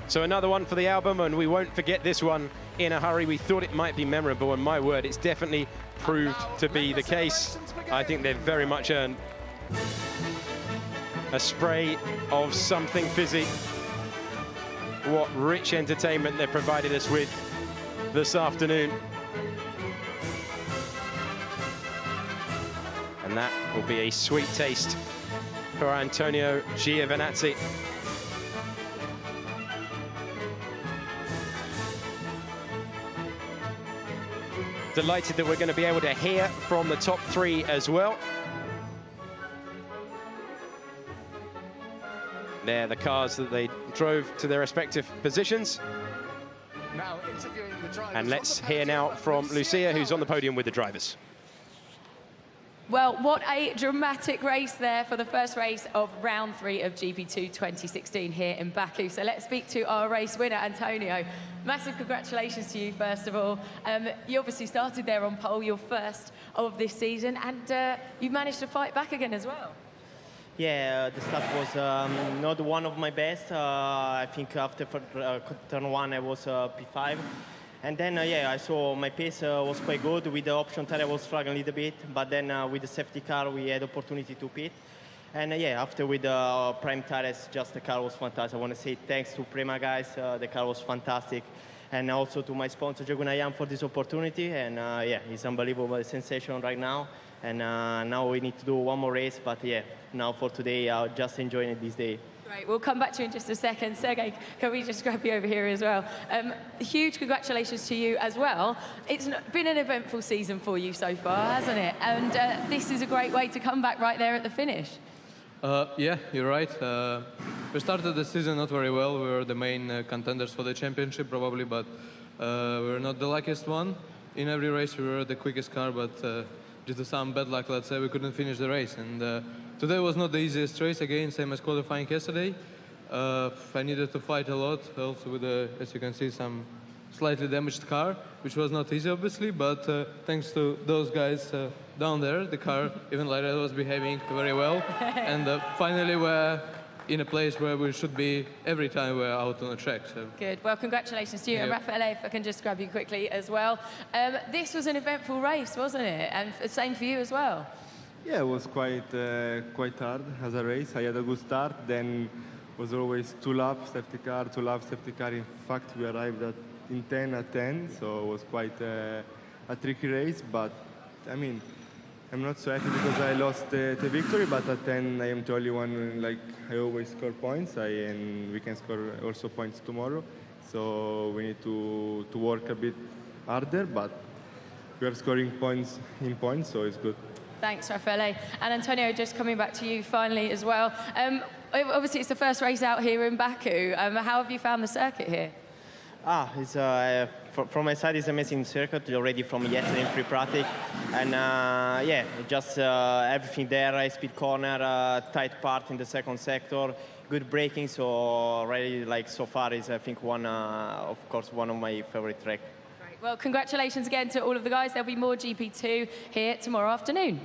So another one for the album, and we won't forget this one in a hurry. We thought it might be memorable, and my word, it's definitely proved to be the case. I think they've very much earned a spray of something fizzy. What rich entertainment they've provided us with this afternoon. And that will be a sweet taste for Antonio Giovinazzi. Delighted that we're going to be able to hear from the top three as well. They're the cars that they drove to their respective positions. Now interviewing the drivers. And let's hear now from Lucia, who's on the podium with the drivers. Well, what a dramatic race there for the first race of round 3 of GP2 2016 here in Baku. So let's speak to our race winner, Antonio. Massive congratulations to you, first of all. You obviously started there on pole, your first of this season, and you've managed to fight back again as well. Yeah, the start was not one of my best. I think after turn one I was P5. And then, yeah, I saw my pace was quite good. With the option tire, I was struggling a little bit. But then with the safety car, we had opportunity to pit. And yeah, after with the prime tires, just the car was fantastic. I want to say thanks to Prema guys. The car was fantastic. And also to my sponsor, Jogunayam, for this opportunity. And yeah, it's unbelievable sensation right now. And now we need to do one more race. But yeah, now for today, I'll just enjoying it this day. Great, we'll come back to you in just a second. Sergey, can we just grab you over here as well? Huge congratulations to you as well. It's been an eventful season for you so far, hasn't it? And this is a great way to come back right there at the finish. Yeah, you're right. We started the season not very well. We were the main contenders for the championship probably, but we were not the luckiest one. In every race we were the quickest car, but due to some bad luck, let's say, we couldn't finish the race. And today was not the easiest race, again, same as qualifying yesterday. I needed to fight a lot, also with, as you can see, some slightly damaged car, which was not easy, obviously, but thanks to those guys down there, the car, even like that, was behaving very well. And finally, we're in a place where we should be every time we're out on the track. So. Good. Well, congratulations to you. And Raffaele, if I can just grab you quickly as well. This was an eventful race, wasn't it? And same for you as well. Yeah, it was quite hard as a race. I had a good start, then was always 2 laps, safety car, 2 laps, safety car. In fact, we arrived in 10 at 10, so it was quite a tricky race, but I mean, I'm not so happy because I lost the victory, but at 10 I am the only one, like I always score points, and we can score also points tomorrow, so we need to work a bit harder, but we are scoring points in points, so it's good. Thanks, Raffaele. And Antonio, just coming back to you finally as well. Obviously, it's the first race out here in Baku. How have you found the circuit here? It's from my side, it's an amazing circuit already from yesterday in free practice, and yeah, just everything there, high speed corner, tight part in the second sector, good braking. So already, like so far, is I think of course, one of my favorite tracks. Great. Well, congratulations again to all of the guys. There'll be more GP2 here tomorrow afternoon.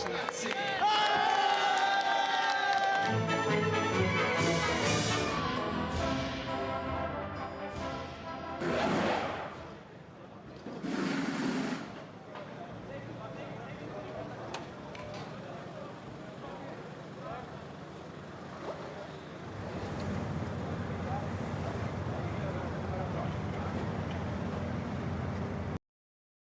congratulations.